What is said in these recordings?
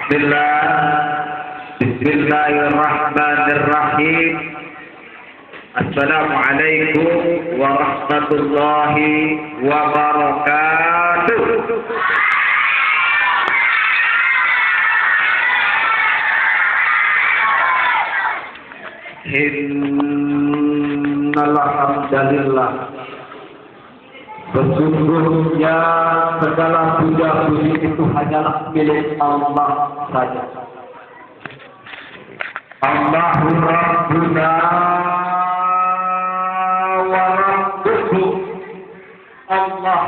Bismillahirrahmanirrahim. Assalamualaikum warahmatullahi wabarakatuh. Innal hamdalillah. Sesungguhnya segala puja-puji itu hanyalah milik Allah saja. Allahu Rabbuna wa Rabbukum. Allah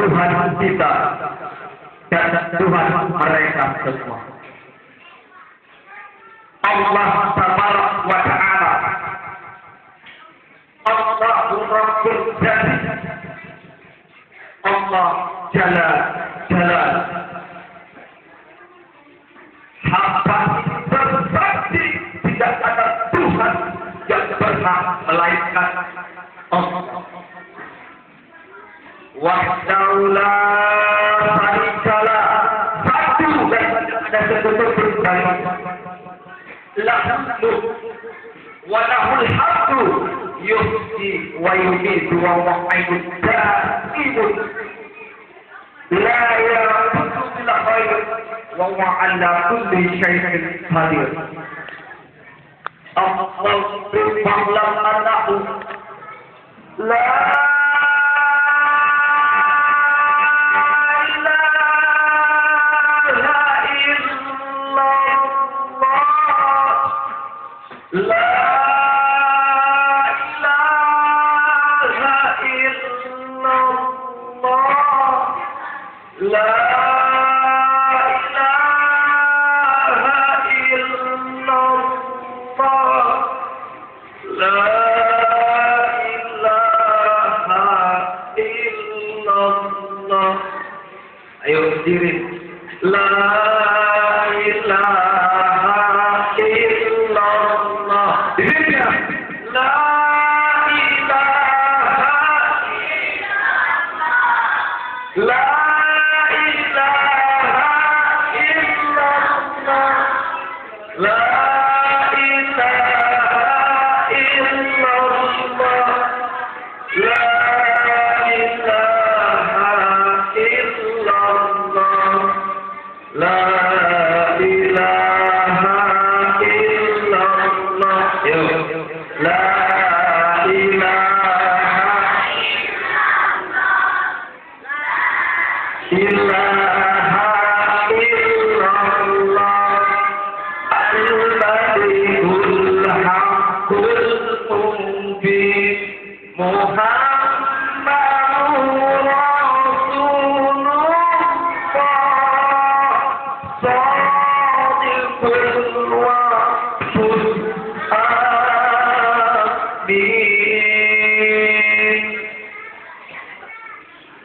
Tuhan kita dan Tuhan mereka semua. Allah Tabarak wa Ta'ala. Allahu Rabbul Jalla. Allah Jalla Jalla. Hamba bersaksi tidak ada Tuhan yang berhak melainkan Allah. Wahdahu la syarikalah. Satu dan tidak ada sekutu bersaing. Lahu wa lahul hamdu yuhyi wa yumiitu wa huwa hayyun da'imun la yamutu bil khair wa huwa ala kulli syai'in qadir. Allahu ba'lam annahu la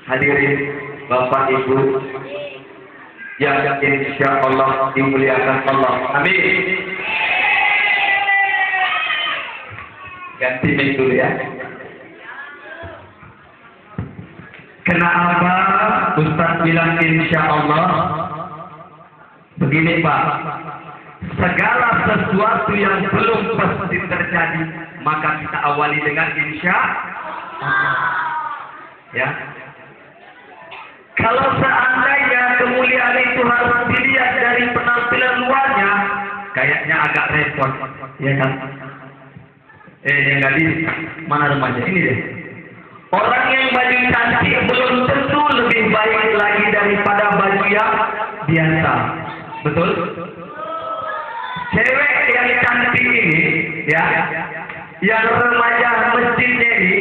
Hadirin Bapak Ibu yang insya Allah dimuliakan Allah. Amin. Ganti mic dulu ya. Kenapa Ustaz bilang insya Allah? Begini Pak, segala sesuatu yang belum pasti terjadi maka kita awali dengan insya Allah. Ya. Kalau seandainya kemuliaan itu harus dilihat dari penampilan luarnya, kayaknya agak repot, ya kan? Yang gadis, mana remaja ini deh. Orang yang baju cantik belum tentu lebih baik lagi daripada baju yang biasa, betul? Cewek yang cantik ini, ya, yang remaja masjidnya ini,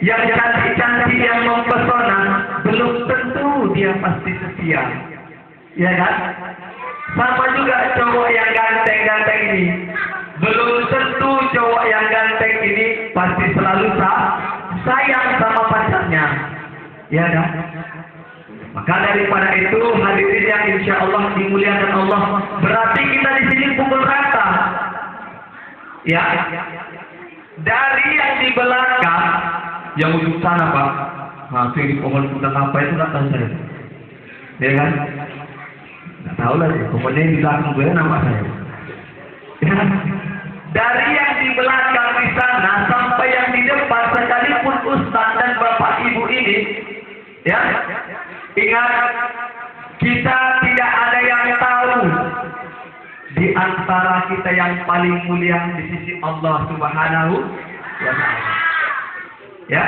yang cantik-cantik yang mempesona, belum tentu dia pasti setia, ya kan? Sama juga cowok yang ganteng-ganteng ini, belum tentu cowok yang ganteng ini pasti selalu sayang sama pacarnya, ya kan? Maka daripada itu hadirin yang insya Allah dimuliakan Allah, berarti kita di sini pukul rata, ya. Dari yang di belakang, yang ujung sana Pak, nah itu di pohon tentang apa itu nggak tahu saya, ya kan? Tahu lah, kemudian di belakang gue nama saya. Dari yang di belakang di sana sampai yang di depan, sekalipun ustaz dan bapak ibu ini, ya, ingat, kita tidak ada yang tahu di antara kita yang paling mulia di sisi Allah Subhanahu wa Ta'ala. Ya,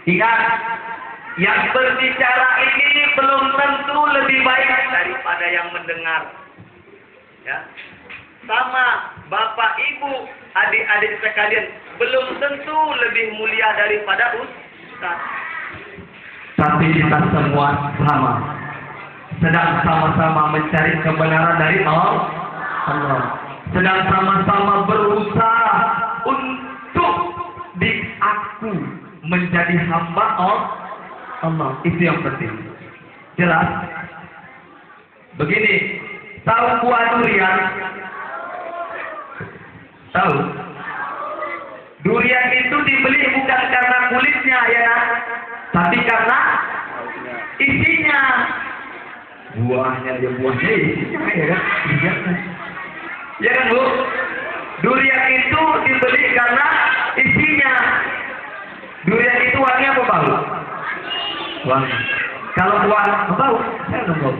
ingat, yang berbicara ini belum tentu lebih baik daripada yang mendengar. Ya, sama bapak ibu, adik-adik sekalian, belum tentu lebih mulia daripada ustaz. Tapi kita semua sama, sedang sama-sama mencari kebenaran dari Allah. Sedang sama-sama berusaha untuk diaku menjadi hamba Allah. Itu yang penting. Jelas? Begini, tahu buah durian? Tahu? Durian itu dibeli bukan karena kulitnya, ya nak, tapi karena isinya. Buahnya isinya, ya kan? Ya kan, Bu? Durian itu dibeli karena isinya. Durian itu wangi apa bau? Wangi. Kalau bau, saya nggak bau.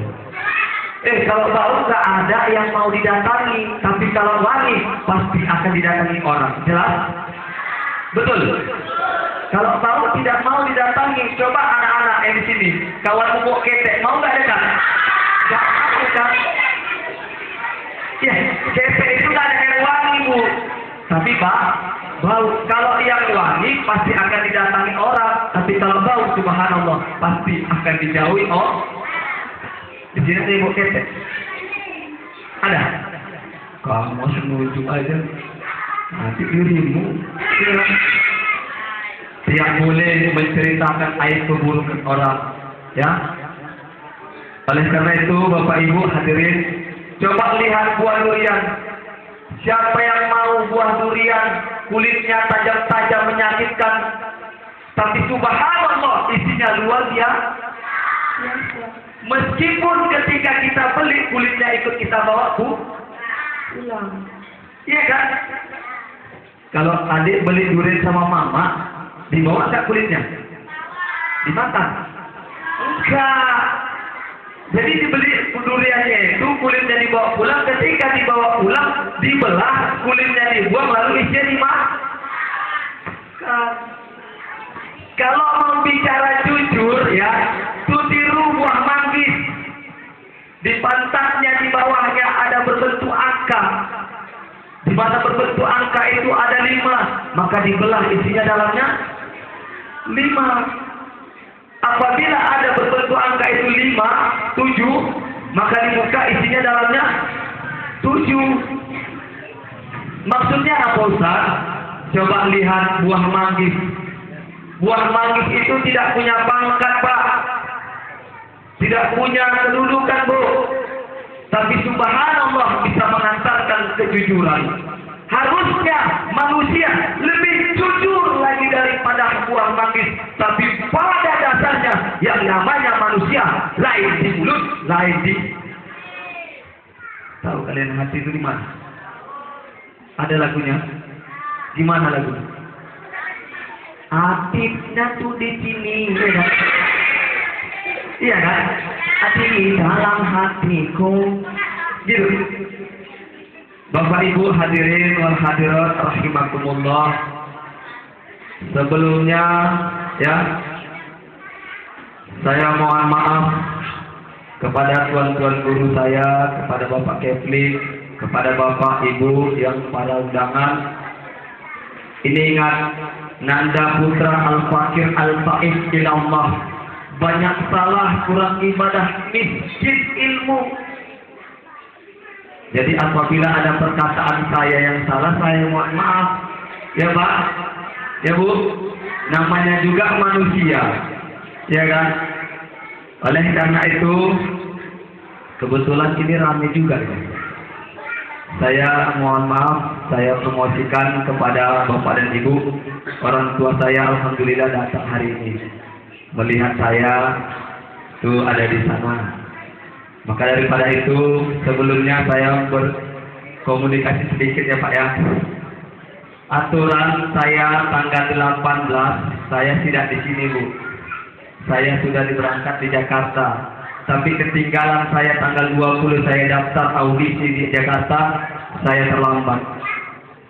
Kalau bau nggak ada yang mau didatangi, tapi kalau wangi pasti akan didatangi orang. Jelas? Betul. Kalau bau tidak mau didatangi, coba anak-anak yang di sini, kawan pupuk ketek, mau nggak dekat? Nggak mau kan? Ya, ketek itu nggak ada yang wangi, Bu. Tapi bau. Kalau yang wangi pasti akan didatangi orang, tapi kalau bau, subhanallah, pasti akan dijauhi Di sini ada ibu ketek. Ada? Kamu senuju aja. Nanti dirimu. Tidak boleh menceritakan aib keburukan orang. Ya. Oleh karena itu, Bapak Ibu hadirin, coba lihat buah durian. Siapa yang mau buah durian, kulitnya tajam-tajam menyakitkan, tapi subhanallah isinya luar biasa. Meskipun ketika kita beli kulitnya ikut kita bawa pulang. Iya kan? Kalau adik beli durian sama mama, dibawa nggak kulitnya? Dimakan? Enggak. Jadi dibeli duriannya itu kulitnya dibawa pulang. Ketika dibawa pulang, dibelah, kulitnya dibuang, lalu isinya dimakan. Kalau mau bicara jujur ya, tuh tiru buah manggis. Di pantatnya di bawahnya ada berbentuk angka. Di mana berbentuk angka itu ada 5, maka dibelah isinya dalamnya 5. Apabila ada berbentuk angka itu 5, 7, maka dibuka isinya dalamnya 7. Maksudnya apa, Ustaz? Coba lihat buah manggis. Buah manggis itu tidak punya pangkat, Pak. Tidak punya kedudukan, Bu. Tapi subhanallah bisa mengantarkan kejujuran. Harusnya manusia lebih jujur lagi daripada buah manggis. Tapi pada dasarnya yang namanya manusia lain di mulut, lain di... Tahu kalian hati itu di mana? Ada lagunya? Di mana lagunya? Hatinya tuh di sini, ya kan? Iya kan? Hati dalam hatiku, gitu. Bapak Ibu hadirin wal hadirat rahimakumullah. Sebelumnya ya, saya mohon maaf kepada tuan-tuan guru saya, kepada Bapak Kefli, kepada Bapak Ibu yang pada undangan. Ini ingat, Nanda Putra Al-Fakir Al-Faiz ilallah. Banyak salah, kurang ibadah, miskin ilmu. Jadi apabila ada perkataan saya yang salah, saya mohon maaf. Ya Pak, ya Bu, namanya juga manusia, ya kan? Oleh karena itu, kebetulan ini ramai juga ya. Saya mohon maaf, saya promosikan kepada Bapak dan Ibu, orang tua saya alhamdulillah datang hari ini. Melihat saya tuh ada di sana. Maka daripada itu, sebelumnya saya berkomunikasi sedikit ya Pak ya. Aturan saya tanggal 18, saya tidak di sini Bu. Saya sudah berangkat di Jakarta. Tapi ketinggalan saya tanggal 20 saya daftar audisi di Jakarta, saya terlambat.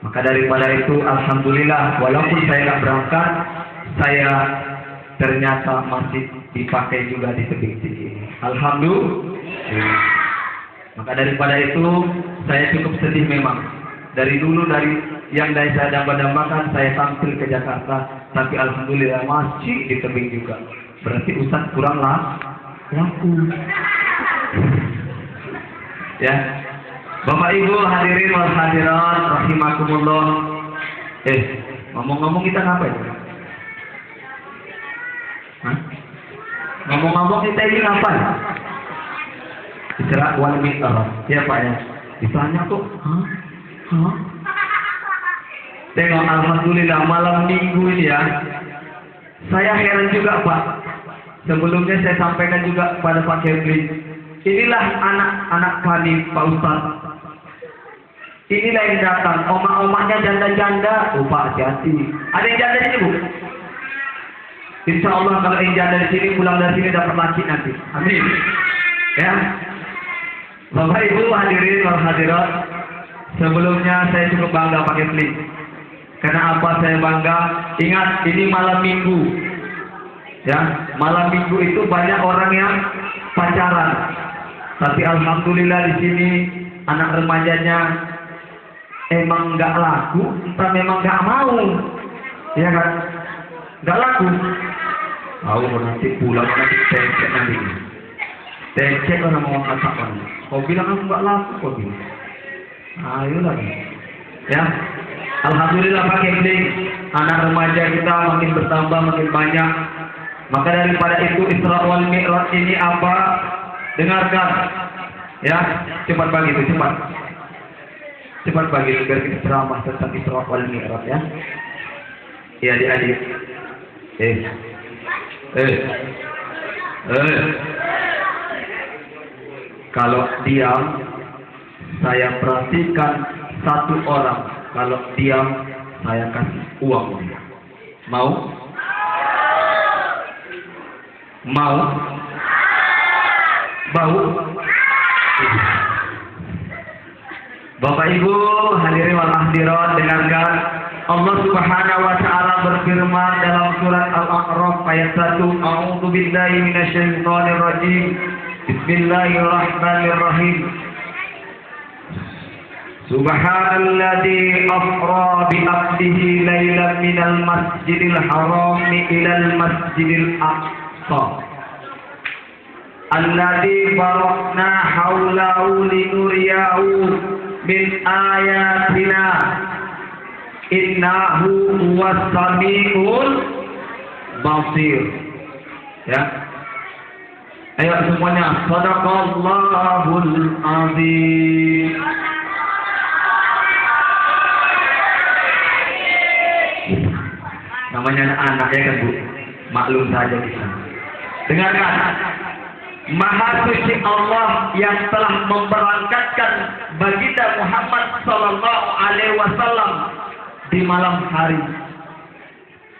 Maka daripada itu, alhamdulillah, walaupun saya tidak berangkat, saya ternyata masih dipakai juga di tebing tinggi ini. Alhamdulillah. Maka daripada itu, saya cukup sedih memang. Dari dulu, dari yang saya dambakan, saya tampil ke Jakarta, tapi alhamdulillah masih di tebing juga. Berarti Ustaz kurang laku. Ya, Bapak Ibu hadirin wal hadirat rahimakumullah. Ngomong-ngomong kita ngapain? Hah? Ngomong-ngomong kita ini ngapain? Isra wal Mi'raj. Ya Pak ya. Ditanya kok, hah? Tengok alhamdulillah malam minggu ini ya. Saya heran juga Pak. Sebelumnya saya sampaikan juga kepada Pak Kevin. Inilah anak-anak kami Pak Ustaz. Inilah yang datang. Omak-omaknya janda-janda. Oh Pak hati-hati. Ada yang janda di sini Bu? Insya Allah kalau yang janda di sini pulang dari sini dapat laki nanti. Amin. Ya. Bapak Ibu hadirin wal hadirat. Sebelumnya saya cukup bangga Pak Kevin. Karena apa saya bangga? Ingat ini malam minggu. Ya, malam minggu itu banyak orang yang pacaran. Tapi alhamdulillah di sini anak remajanya emang nggak laku, entah memang nggak mau, ya kan? Nggak laku. Nanti pulang nanti cek nanti. Cek orang mau katakan. Kau bilang aku nggak laku, kau bilang. Ayo lagi. Ya, alhamdulillah Pak Kevin, anak remaja kita makin bertambah makin banyak. Maka daripada itu Isra wal Mi'raj ini apa? Dengarkan. Ya, cepat bagi itu, cepat. Cepat bagi itu biar kita ceramah tentang Isra wal Mi'raj ya. Ya adik-adik. Kalau diam, saya perhatikan satu orang. Kalau diam, saya kasih uang dia. Mau? Mau? Bau? Bapak Ibu hadirin wal hadirat, dengarkan. Allah Subhanahu wa taala berfirman dalam surat Al-A'raf ayat 1, A'udzu billahi minasyaitonir rajim. Bismillahirrahmanirrahim. Subhanalladzi asra bi 'abdihi lailan minal masjidil haram ilal masjidil aqsa alladzi barakna haulahu linuriyahu min ayatina innahu huwas samiul basir. Ya. Ayo semuanya, sadaqallahul azim. Namanya anak ya kan Bu, maklum saja kita. Dengarkan, Maha Suci Allah yang telah memberangkatkan baginda Muhammad Sallallahu Alaihi Wasallam di malam hari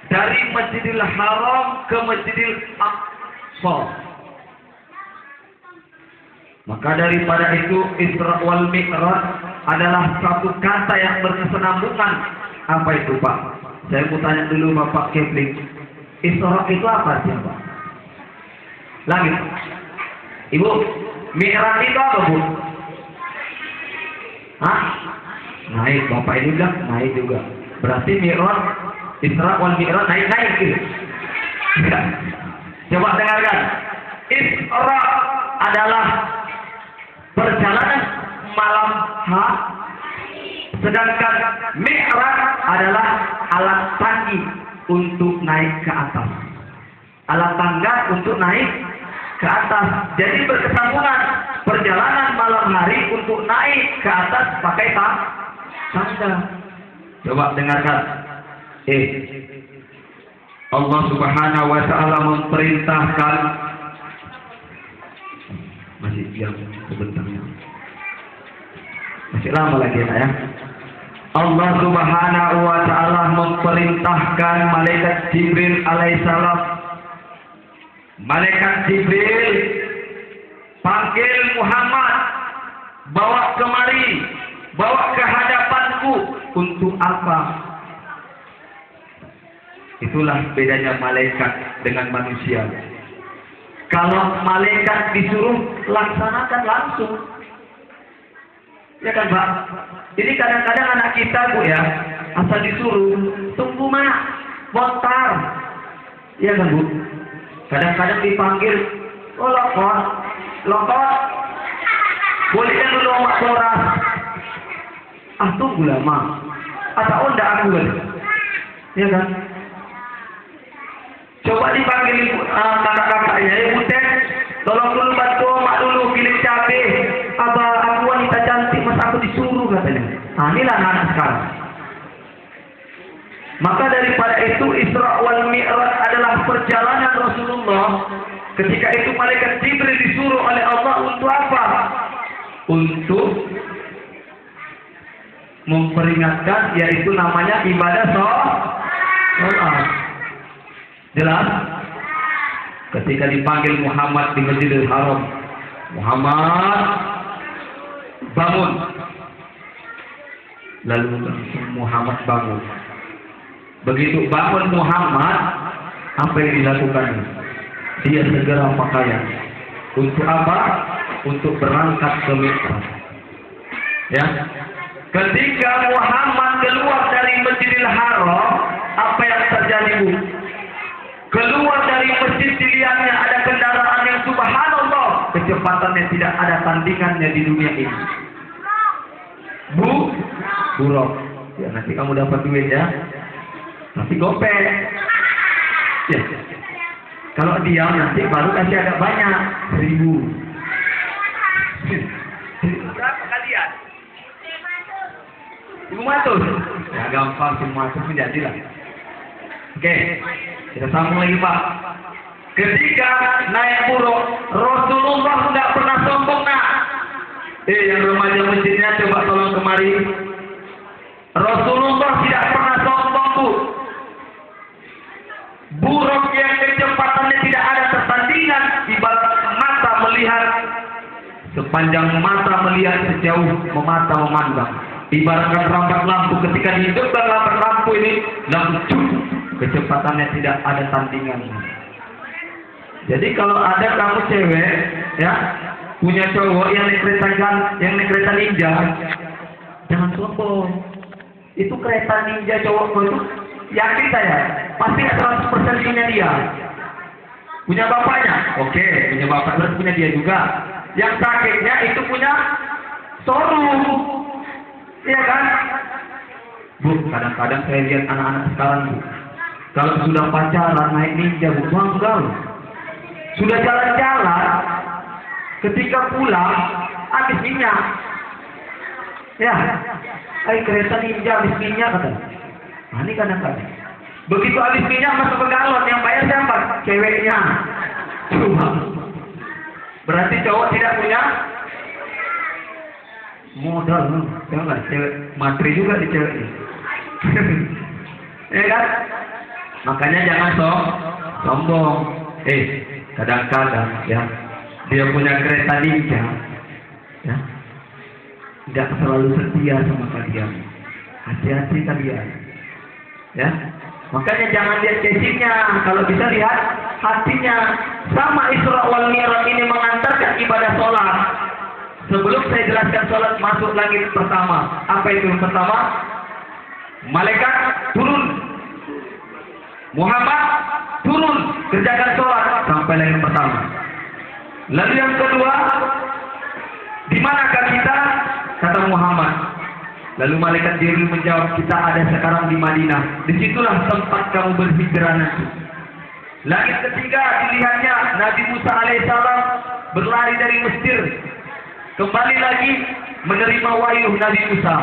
dari Masjidil Haram ke Masjidil Aqsa. Maka daripada itu Isra wal Mi'raj adalah satu kata yang berkesinambungan. Apa itu Pak? Saya mau tanya dulu Bapak Kevin. Isra itu apa sih Pak? Langit. Ibu, Mi'raj itu apa Bu? Hah? Naik. Bapak ini bilang naik juga. Berarti Mi'raj, Isra wal Mi'raj naik gitu. Coba dengarkan. Isra adalah perjalanan malam sedangkan Mi'raj adalah alat tangga untuk naik ke atas. Alat tangga untuk naik ke atas. Jadi berkesambungan perjalanan malam hari untuk naik ke atas pakai tangga. Coba dengarkan. Allah Subhanahu wa taala memerintahkan masih yang sebenarnya. Masih lama lagi ya. Allah Subhanahu wa taala memerintahkan malaikat Jibril alaihissalam. Malaikat Jibril panggil Muhammad, bawa kemari, bawa ke hadapanku. Untuk apa? Itulah bedanya malaikat dengan manusia. Kalau malaikat disuruh, laksanakan langsung. Ya kan Pak? Jadi kadang-kadang anak kita Bu ya, asal disuruh, tunggu mak, montar. Ya kan Bu? Kadang-kadang dipanggil, oh lokot, bolehkan dulu mak boras. Ah tunggu lah mak, atau enggak aku kan? Ya kan? Coba dipanggil kakak-kakaknya, ibu teh, tolong dulu bantu mak dulu pilih cabai. Abah, aku wanita cantik, masa aku disuruh katanya. Nah, inilah anak sekarang. Maka daripada itu Isra wal Mi'raj adalah perjalanan Rasulullah. Ketika itu malaikat Jibril disuruh oleh Allah untuk apa? Untuk memperingatkan, yaitu namanya ibadah sholat. Jelas? Ketika dipanggil Muhammad di Masjidil Haram, Muhammad bangun. Lalu Muhammad bangun. Begitu bangun Muhammad, apa yang dilakukan? Dia segera pakaian. Untuk apa? Untuk berangkat ke Mi'raj. Ya. Ketika Muhammad keluar dari Masjidil Haram, apa yang terjadi Bu? Keluar dari masjid dilihatnya ada kendaraan yang subhanallah kecepatannya tidak ada tandingannya di dunia ini. Buruk. Ya nanti kamu dapat duit ya. Nanti gopek. Ya. Kalau dia nanti baru kasih agak banyak, 1.000. Berapa kalian? 500. Ya gampang semua itu menjadilah. Oke, kita sambung lagi Pak. Ketika naik buruk, Rasulullah tidak pernah sombong nak. Yang remaja masjidnya coba tolong kemari. Rasulullah tidak pernah sombong Bu. Buruk yang kecepatannya tidak ada tertandingan, ibarat mata melihat sepanjang mata melihat sejauh mata memandang. Ibaratkan lambat lampu ketika dihidupkan lambat lampu ini lampu kecepatannya tidak ada tandingannya. Jadi kalau ada kamu cewek ya punya cowok yang naik kereta ninja, jangan sombong. Itu kereta ninja cowokku itu yakin saya pasti 100% punya dia. Punya bapaknya, oke, punya bapak berarti punya dia juga. Yang sakitnya itu punya showroom, iya kan? Bu, kadang-kadang saya lihat anak-anak sekarang Bu. Kalau sudah pacaran naik ninja bangga. Sudah jalan-jalan, ketika pulang habis minyak. Ya, kereta ninja habis minyak katanya. Nah, ini kadang-kadang. Begitu habis minyak masuk ke galon, yang bayar siapa? Ceweknya. Cuma. Berarti cowok tidak punya modal. Jangan cewek materi juga di ceweknya. Ya kan? Makanya jangan sombong. Kadang-kadang ya dia punya kereta ninja, ya tidak selalu setia sama kalian. Hati-hati kalian, ya. Makanya jangan lihat casingnya, kalau bisa lihat hatinya. Sama Isra wal Mi'raj ini mengantarkan ibadah sholat. Sebelum saya jelaskan sholat masuk langit pertama, apa itu yang pertama? Malaikat turun, Muhammad turun, kerjakan sholat sampai langit pertama. Lalu yang kedua, di manakah kita? Kata Muhammad. Lalu malaikat Jibril menjawab, kita ada sekarang di Madinah. Disitulah tempat kamu berhijrah nanti. Langit ketiga dilihatnya Nabi Musa alaihissalam berlari dari Mesir, kembali lagi menerima wahyu Nabi Musa.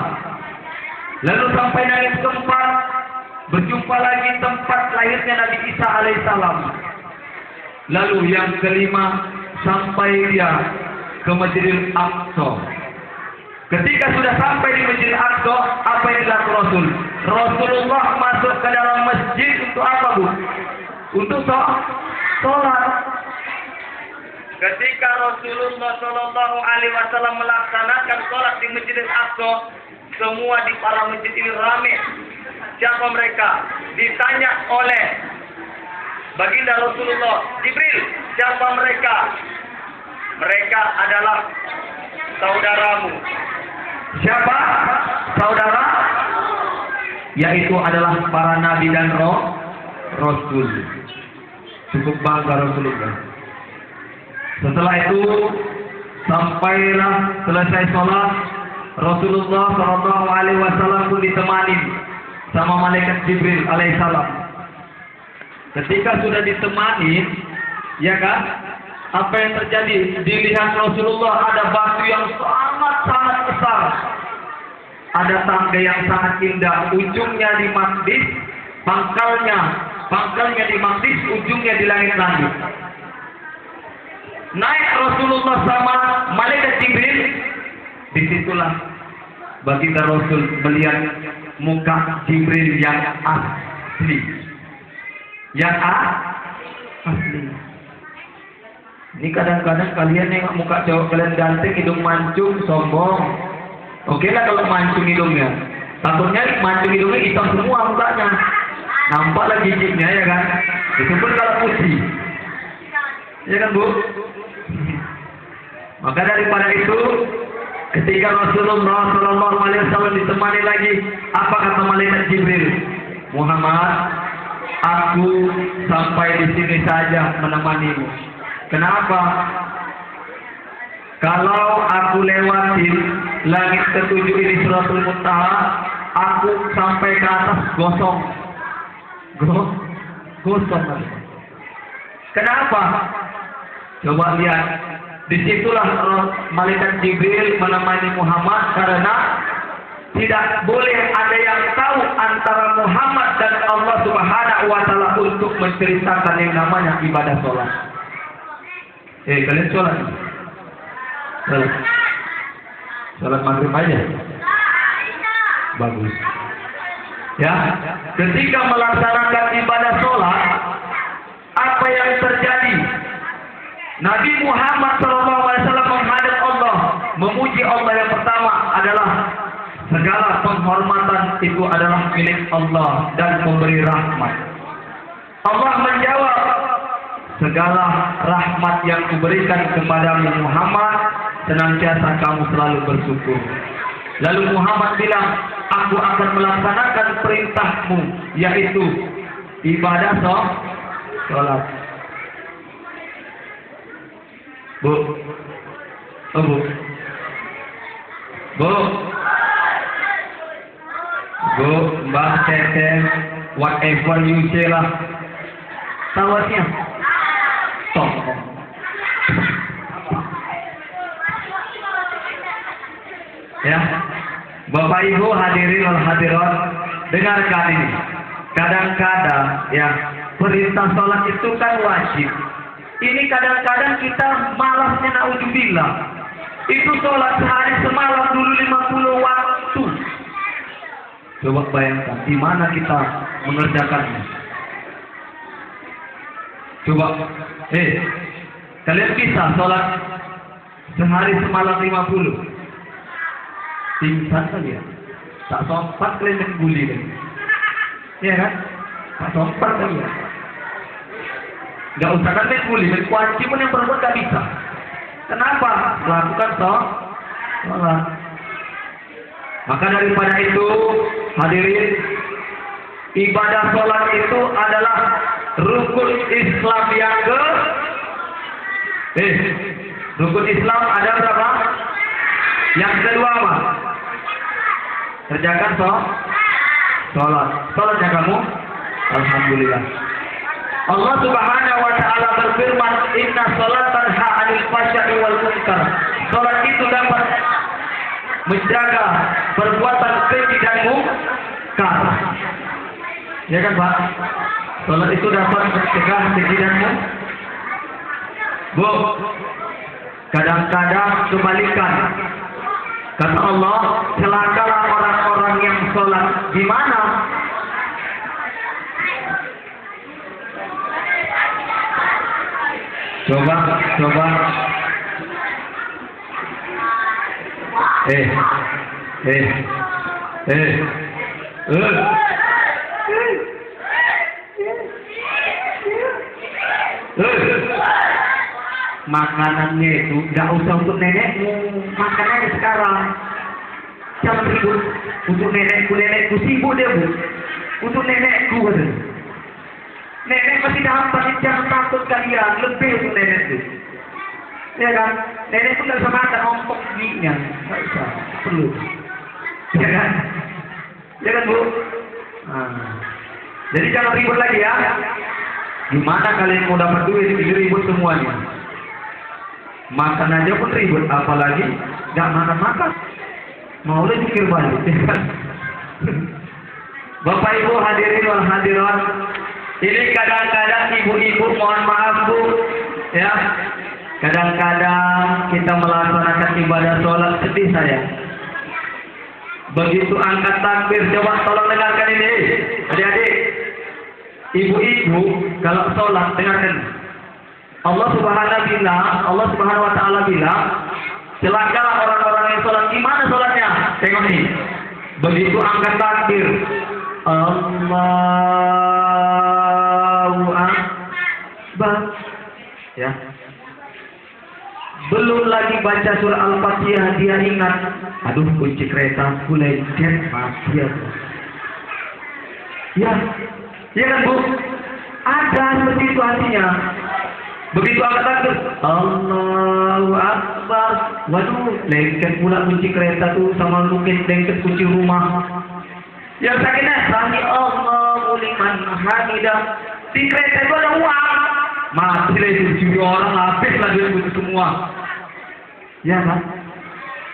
Lalu sampai langit keempat, berjumpa lagi tempat lahirnya Nabi Isa alaihissalam. Lalu yang kelima sampai dia ke Masjidil Aqsa. Ketika sudah sampai di Masjidil Aqsa, apa yang dilakukan Rasul? Rasulullah masuk ke dalam masjid untuk apa, Bu? Untuk sholat. Ketika Rasulullah Shallallahu Alaihi Wasallam melaksanakan sholat di Masjidil Aqsa, semua di para masjid ini ramai. Siapa mereka? Ditanya oleh baginda Rasulullah, Jibril, siapa mereka? Mereka adalah saudaramu. Siapa? Saudara? Yaitu adalah para nabi dan rasul. Cukup bangga Rasulullah. Setelah itu sampailah selesai sholat, Rasulullah Shallallahu Alaihi Wasallam pun ditemani sama malaikat Jibril alaihissalam. Ketika sudah ditemani, ya kan, apa yang terjadi? Dilihat Rasulullah ada batu yang sangat besar, ada tangga yang sangat indah, ujungnya di Maqdis, pangkalnya di Maqdis, ujungnya di langit-langit. Naik Rasulullah sama malaikat Jibril, disitulah baginda Rasul melihat muka Jibril yang asli, asli. Ini kadang-kadang kalian nengok muka cowok kalian ganteng, hidung mancung, sombong. Oke lah kalau mancung hidungnya, takutnya mancung hidungnya hitam semua mukanya, nampak lah giginya, ya kan? Itu pun kalau putih, ya kan, Bu? Maka daripada itu, ketika Rasulullah Shallallahu Alaihi Wasallam ditemani lagi, apa kata malaikat Jibril? Muhammad, aku sampai di sini saja menemanimu. Kenapa? Kalau aku lewatin langit ketujuh ini Suratul Muntaha, aku sampai ke atas gosong. Kenapa? Coba lihat. Disitulah malaikat Jibril menemani Muhammad, karena tidak boleh ada yang tahu antara Muhammad dan Allah Subhanahu wa Ta'ala untuk menceritakan yang namanya ibadah sholat. Kalian sholat? Sholat maghrib aja. Bagus. Ya, ketika melaksanakan ibadah sholat, apa yang terjadi? Nabi Muhammad SAW menghadap Allah, memuji Allah. Yang pertama adalah segala penghormatan itu adalah milik Allah dan pemberi rahmat. Allah menjawab, segala rahmat yang kuberikan kepadamu Muhammad, senantiasa kamu selalu bersyukur. Lalu Muhammad bilang, aku akan melaksanakan perintahmu, yaitu ibadah sholat. Bu, Mbak Teteh, whatever you say lah. Tawasnya, tolong. Ya, Bapak Ibu hadirin wal hadirat, dengarkan ini. Kadang-kadang ya perintah sholat itu kan wajib. Ini kadang-kadang kita malasnya, naudzubillah. Itu sholat sehari semalam dulu 50 waktu. Coba bayangkan di mana kita mengerjakannya. Coba, kalian bisa sholat sehari semalam 50? Pingsan saja. Tak sempat kalian mengguli kan? Iya kan? Tak sempat kali ya. Gak usah kan mengguli, mengunci pun yang perempuan gak bisa. Kenapa? Lakukan sholat. Maka daripada itu, hadirin, ibadah sholat itu adalah rukun Islam yang rukun Islam ada berapa? Yang kedua apa? Kerjakan sholat. Sholatnya kamu? Alhamdulillah. Allah Subhanahu wa Ta'ala berfirman, inna sholat tanha 'anil fahsya'i wal munkar. Sholat itu dapat menjaga perbuatan keji dan munkar. Ya kan, Pak? Sholat itu dapat mencegah keji dan munkar. Bu, Kadang-kadang kebalikan. Kata Allah, celakalah orang-orang yang sholat di mana? Coba. Makanannya itu nggak usah untuk nenekmu, makanannya sekarang. Jangan ribut untuk nenekku sibuk dia bu. Untuk nenekku ada. Nenek pasti dapat, jangan takut kalian, lebih untuk nenekku. Ya kan? Nenek pun nggak bisa makan ompok giginya, nggak usah, perlu. Ya kan? Ya kan bu? Jadi jangan ribut lagi ya. Gimana kalian mau dapat duit, ribut semuanya. Makan aja pun ribut, apalagi nggak makan. Mau udah pikir balik. Bapak Ibu hadirin wal hadirat, ini kadang-kadang ibu-ibu mohon maaf bu, ya. Kadang-kadang kita melaksanakan ibadah sholat sedih saya. Begitu angkat takbir, coba tolong dengarkan ini, adik-adik. Ibu-ibu kalau sholat dengarkan. Allah Subhanahu wa Ta'ala bilang, celakalah orang-orang yang sholat. Gimana sholatnya? Tengok nih. Begitu angkat takbir, Allahu Akbar, ya. Belum lagi baca surah Al-Fatihah dia ingat, aduh kunci kereta mulai mati ya. Ya kan bu? Ada seperti itu hatinya. Begitu angkat takbir, Allahu Akbar, waduh, lengket pula kunci kereta tuh sama mungkin lengket kunci rumah. Yang sakitnya, sami Allahu liman hamidah. Di kereta itu ada uang. Mati lah itu curi orang, habis lah dia itu semua. Ya kan?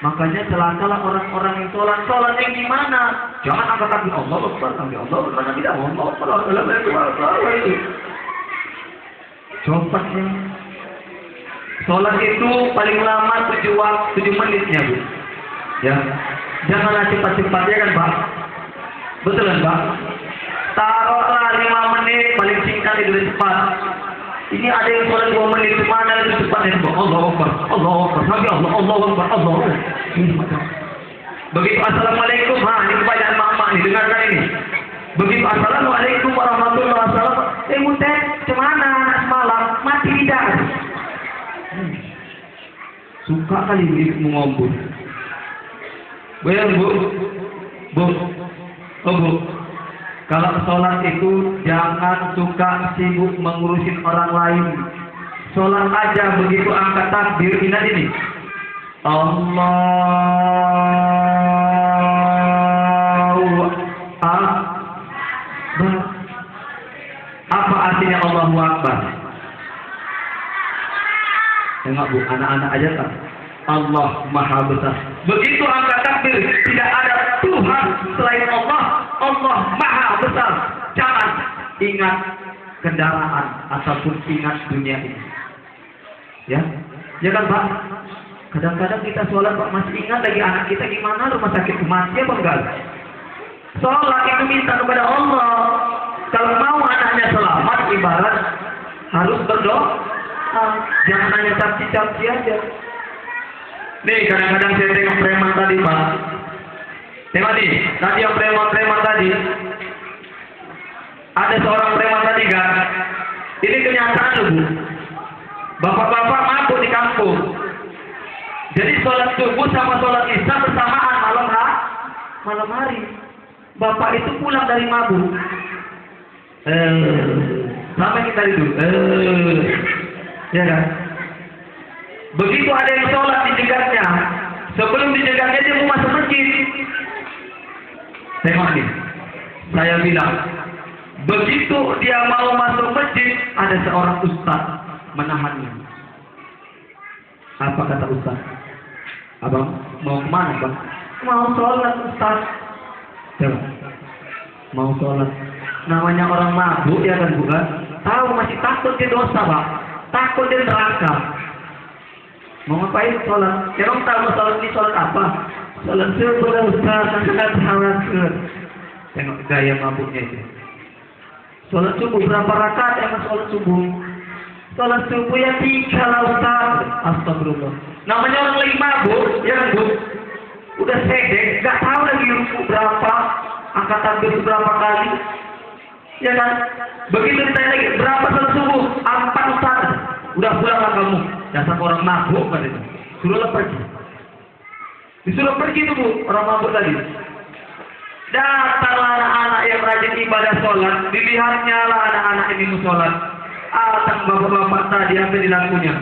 Makanya celakalah orang-orang yang sholat yang gimana? Jangan angkat takbir, Allah Akbar, Allah Akbar, Allah Akbar, itu. Copatnya. Sholat itu paling lama 7 menitnya bu. Ya, janganlah cepat-cepat ya kan pak. Betul kan pak? Taruhlah 5 menit paling singkat itu cepat. Ini ada yang sholat 2 menit mana itu cepatnya bu. Allah Akbar, sampai Allah Akbar, Allah. Begitu assalamualaikum, ini kebanyakan mama nih dengarkan ini. Begitu assalamualaikum warahmatullahi wabarakatuh. Butet, cemana anak semalam mati tidak? Suka kali ibu ngobrol. Bu. Kalau sholat itu jangan suka sibuk mengurusin orang lain. Sholat aja begitu angkat takbir ingat ini. Allahu Akbar. Apa artinya Allahu Akbar? Tengok bu, anak-anak aja kan. Allah Maha Besar. Begitu angkat takbir, tidak ada Tuhan selain Allah. Allah Maha Besar. Jangan ingat kendaraan ataupun ingat dunia ini. Ya kan Pak? Kadang-kadang kita sholat Pak masih ingat lagi anak kita gimana rumah sakit mati apa enggak? Sholat itu minta kepada Allah. Kalau mau anaknya selamat ibarat harus berdoa. Jangan hanya capci-capci aja. Nih kadang-kadang saya tengok preman tadi Pak. Tengok nih, tadi yang preman tadi. Ada seorang preman tadi kan. Ini kenyataan loh bu. Bapak-bapak mabuk di kampung. Jadi sholat subuh sama sholat isya bersamaan malam hari. Bapak itu pulang dari mabuk. Sampai kita itu. Ya kan? Begitu ada yang sholat dijegatnya, sebelum dijegatnya dia mau masuk masjid. Tengok nih, saya bilang, begitu dia mau masuk masjid, ada seorang ustaz menahannya. Apa kata ustaz? Abang mau kemana bang? Mau sholat ustaz. Coba, mau sholat. Namanya orang mabuk ya kan bukan? Tahu masih takut dia dosa pak, takut dia neraka. Mau ngapain sholat? Ya orang tahu sholat ini sholat apa? Sholat subuh Ustaz, sangat khawatir. Tengok gaya mabuknya itu. Sholat subuh berapa rakaat emang sholat subuh? Sholat subuh ya 3 lah Ustaz. Astagfirullah. Namanya orang lagi mabuk, ya kan Bu? Udah sedek, gak tahu lagi ruku berapa, angkat takbir berapa kali. Ya kan? Begitu ditanya lagi, berapa sholat subuh? 4 Ustaz. Udah pulanglah kamu. Dasar orang mabuk kan itu. Suruhlah pergi. Disuruh pergi tuh Bu, orang mabuk tadi. Datanglah anak-anak yang rajin ibadah sholat. Dilihatnya lah anak-anak ini mau sholat. Datang bapak-bapak tadi apa dilakunya.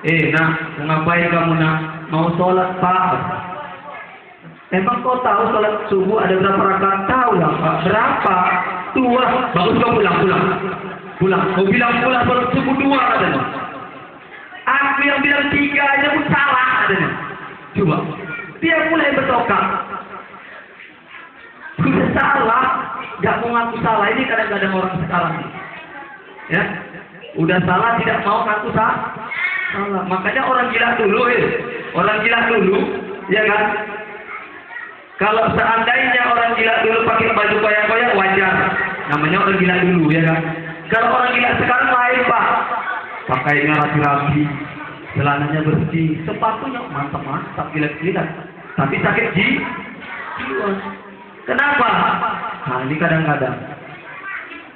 Nak, mau ngapain kamu nak? Mau sholat Pak? Emang kau tahu sholat subuh ada berapa rakaat? Tahu lah Pak. Berapa? 2. Bagus kau pulang. Kau bilang pulang sholat subuh 2 katanya. Aku yang bilang 3 aja pun salah katanya. Coba. Dia mulai bertokak. Sudah salah, gak mau ngaku salah. Ini kadang-kadang orang sekarang. Ya, udah salah tidak mau ngaku salah. Makanya orang gila dulu, ya kan? Kalau seandainya orang gila dulu pakai baju koyak-koyak wajar, namanya orang gila dulu, ya kan? Kalau orang gila sekarang lain Pak, pakainya rapi-rapi, celananya bersih, sepatunya mantap-mantap, gila-gila, tapi sakit jiwa. Kenapa? Nah ini kadang-kadang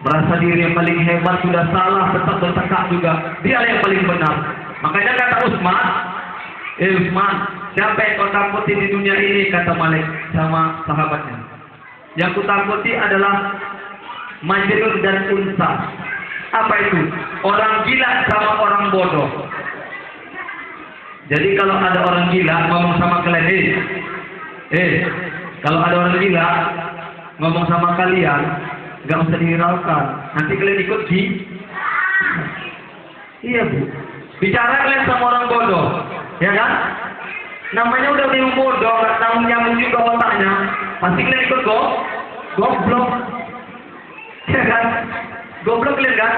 merasa diri yang paling hebat, sudah salah tetap bertekak juga. Dia yang paling benar. Makanya kata Utsman, siapa yang kau takuti di dunia ini? Kata Malik sama sahabatnya. Yang ku takuti adalah Majnun dan Unsa. Apa itu? Orang gila sama orang bodoh. Jadi kalau ada orang gila ngomong sama kalian, kalau ada orang gila ngomong sama kalian, nggak usah dihiraukan. Nanti kalian ikut Iya Bu. Bicara kalian sama orang bodoh, ya kan? Namanya udah bingung bodoh, nggak tahu nyambung juga otaknya. Pasti kalian ikut goblok, ya kan? Goblok kalian kan?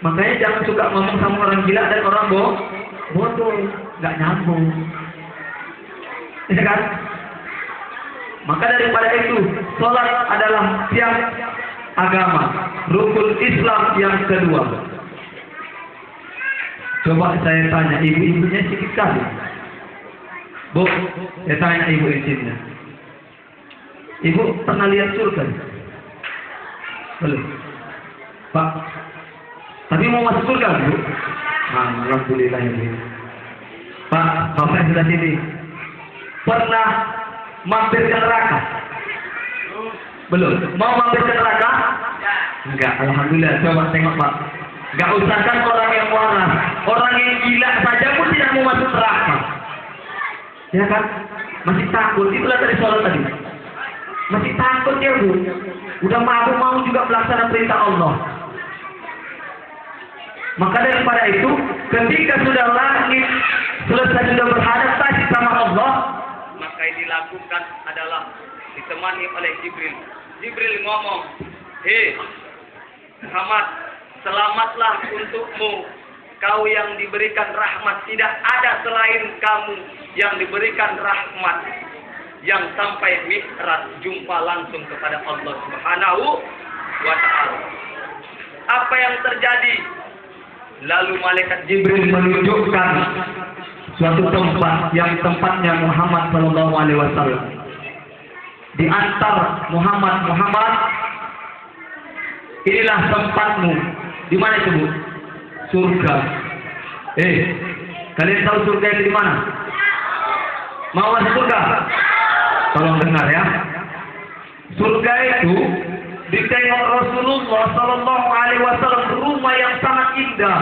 Makanya jangan suka ngomong sama orang gila dan orang bodoh, nggak nyambung, ya kan? Maka daripada itu, sholat adalah tiang agama, rukun Islam yang kedua. Coba saya tanya, ibu-ibunya sikit kali. Bu, saya tanya ibu izinnya. Ibu pernah lihat surga? Belum. Pak, tapi mau masuk surga, Bu? Alhamdulillah ini. Pak, bapak sudah sini. Pernah mampir ke neraka? Belum. Mau mampir ke neraka? Enggak. Alhamdulillah. Coba tengok Pak. Enggak usahkan orang yang waras, orang yang gila saja pun tidak mau masuk neraka. Ya kan? Masih takut. Itulah tadi sholat tadi. Masih takut ya Bu. Udah mau juga melaksanakan perintah Allah. Maka daripada itu, ketika sudah langit selesai, sudah berhadap tadi sama Allah, maka yang dilakukan adalah ditemani oleh Jibril. Jibril ngomong, Muhammad, selamatlah untukmu, kau yang diberikan rahmat. Tidak ada selain kamu yang diberikan rahmat, yang sampai Mi'raj jumpa langsung kepada Allah Subhanahu wa Ta'ala. Apa yang terjadi? Lalu malaikat Jibril menunjukkan suatu tempat yang tempatnya Muhammad Sallallahu Alaihi Wasallam. Diantar Muhammad, inilah tempatmu. Di mana itu Bu? Surga. Kalian tahu surga itu di mana? Mau masuk surga? Tolong dengar ya. Surga itu ditengok Rasulullah Sallallahu Alaihi Wasallam, rumah yang sangat indah,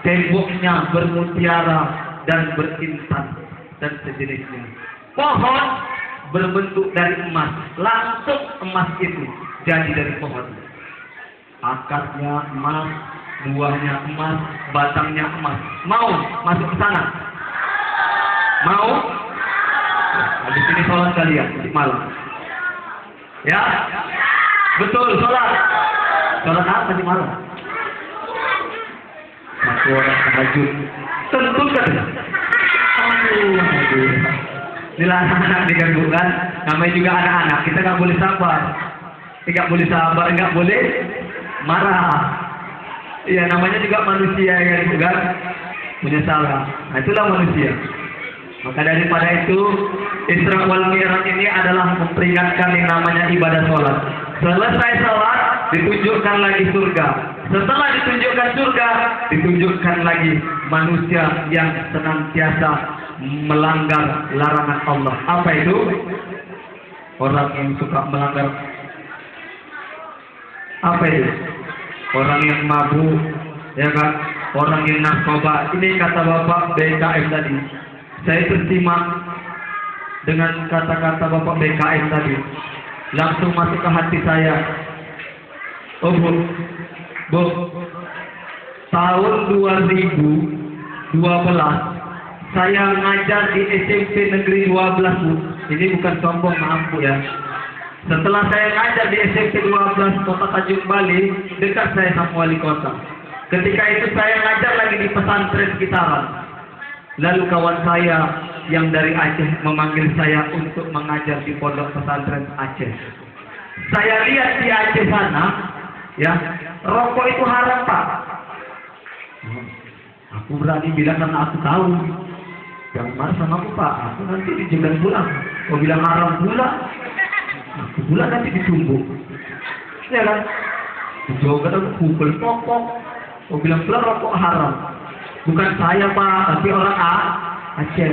temboknya bermutiara dan berintan dan sejenisnya. Pohon berbentuk dari emas, langsung emas itu jadi dari pohon. Akarnya emas, buahnya emas, batangnya emas. Mau masuk ke sana? Mau? Habis ini sholat kalian di malam. Ya? Betul, sholat. Sholat apa di malam? Satu orang tahajud. tentukan. Aduh. Inilah anak-anak diganggu kan. Namanya juga anak-anak. Kita nggak boleh sabar. Nggak boleh sabar, nggak boleh marah. Iya, namanya juga manusia yang juga punya salah. Nah, itulah manusia. Maka daripada itu, Isra wal Mi'raj ini adalah memperingatkan yang namanya ibadah sholat. Selesai sholat, ditunjukkan lagi surga. Setelah ditunjukkan surga, ditunjukkan lagi manusia yang senantiasa melanggar larangan Allah. Apa itu? Orang yang suka melanggar. Apa itu? Orang yang mabuk, ya kan? Orang yang narkoba. Ini kata Bapak BKM tadi. Saya tersimak dengan kata-kata Bapak BKM tadi. Langsung masuk ke hati saya. Oh Bu, tahun 2012 saya ngajar di SMP Negeri 12 Bu. Ini bukan sombong, maaf Bu ya. Setelah saya ngajar di SMP 12 Kota Tanjung Bali, dekat saya sama wali kota. Ketika itu saya ngajar lagi di pesantren sekitaran. Lalu kawan saya yang dari Aceh memanggil saya untuk mengajar di pondok pesantren Aceh. Saya lihat di Aceh sana, ya, rokok itu haram Pak. Aku berani bilang karena aku tahu. Jangan marah sama aku Pak, aku nanti dijegal pulang. Kau bilang haram pula, aku pula nanti ditumbuk. Ya kan? Juga aku pukul pokok. Kau bilang pula rokok haram. Bukan saya Pak, tapi orang Aceh.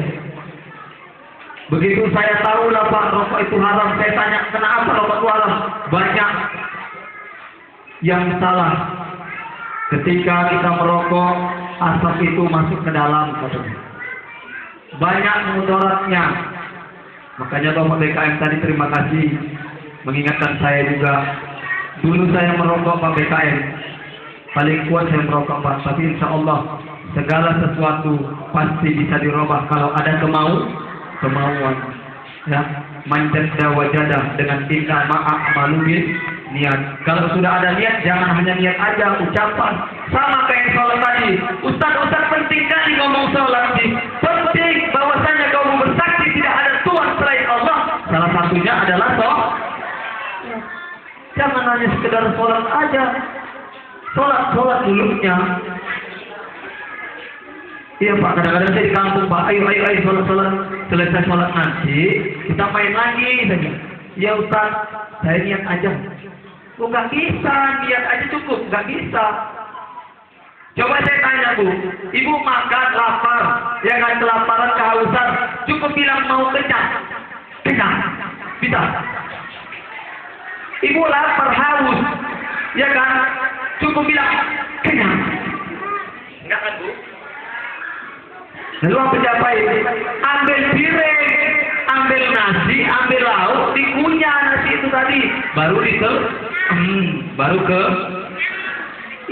Begitu saya tahu lah Pak, rokok itu haram. Saya tanya, kenapa rokok itu haram? Banyak yang salah. Ketika kita merokok, asap itu masuk ke dalam katanya. Banyak mudaratnya. Makanya Bapak BKM tadi terima kasih mengingatkan saya juga. Dulu saya merokok Pak BKM. Paling kuat saya merokok Pak. Tapi insya Allah segala sesuatu pasti bisa dirubah kalau ada kemauan. Ya, manjada wajada dengan inna ma'amalu niat. Kalau sudah ada niat, jangan hanya niat aja, ucapan. Sama kayak sholat tadi. Ustaz penting kali ngomong sholat sih. Penting bahwasanya kamu bersaksi tidak ada Tuhan selain Allah. Salah satunya adalah sholat. Jangan hanya sekedar sholat aja. Sholat mulutnya. Iya Pak, kadang-kadang saya di kampung Pak, ayo sholat. Selesai sholat nanti, kita main lagi saja. Ya Ustaz, saya niat aja. Oh, nggak bisa, niat aja cukup, nggak bisa. Coba saya tanya Bu, Ibu makan lapar, ya kan, kelaparan, kehausan, cukup bilang mau kenyang, bisa. Ibu lapar, haus, ya kan, cukup bilang kenyang, enggak kan Bu? Lalu apa capai? Ambil piring, ambil nasi, ambil lauk, dikunyah nasi itu tadi, baru baru ke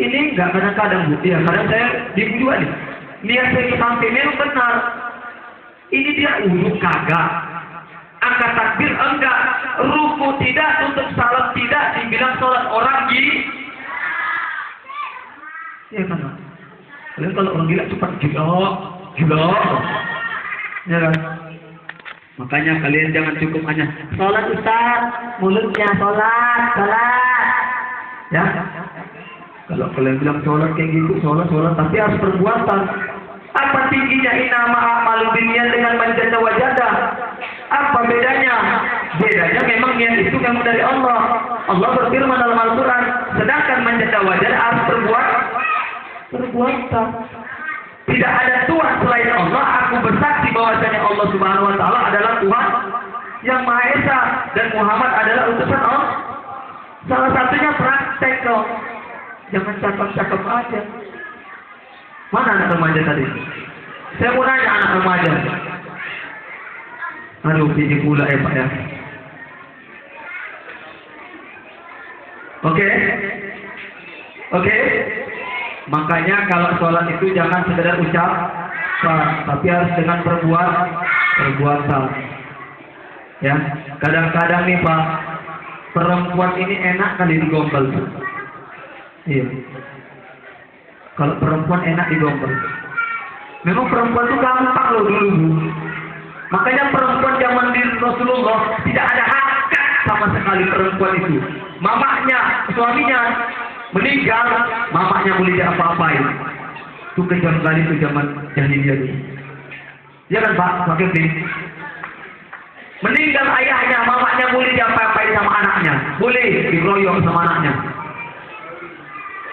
ini enggak kadang-kadang Bu, ya kadang saya dibuat nih. Niat saya sampai memang benar. Ini dia uduk kagak, angkat takbir enggak, ruku tidak, tutup salam tidak, dibilang sholat orang gila. Ya kan? Kalian kalau orang gila cepat gila. Ya kan? Makanya kalian jangan cukup hanya sholat Ustaz, mulutnya sholat. Ya. Kalau kalian bilang sholat kayak gitu, sholat, tapi harus perbuatan. Apa tingginya inama amalu binniat dengan manjada wajada? Apa bedanya? Bedanya memang niat itu memang dari Allah. Allah berfirman dalam Al-Quran, sedangkan manjada wajada harus perbuatan. Tidak ada Tuhan selain Allah. Aku bersaksi bahwasanya Allah Subhanahu Wa Taala adalah Tuhan yang Maha Esa dan Muhammad adalah utusan Allah. Salah satunya praktek dong. Jangan cakap-cakap aja. Mana anak remaja tadi? Saya mau nanya anak remaja. Aduh, ini pula ya Pak ya. Oke. Makanya kalau sholat itu jangan sekedar ucap, tapi harus dengan perbuatan. Ya, kadang-kadang nih Pak, perempuan ini enak kali digombal tuh. Iya. Kalau perempuan enak digombal. Memang perempuan itu gampang loh dulu, Bu. Makanya perempuan zaman di Rasulullah tidak ada hak sama sekali perempuan itu. Mamanya, suaminya meninggal, mamanya boleh diapa-apain. Itu kejam kali itu zaman jahiliyah dulu. Ya kan Pak, Pak Kevin? Meninggal ayahnya, mamanya boleh diapa-apain sama anaknya, boleh dikeroyok sama anaknya.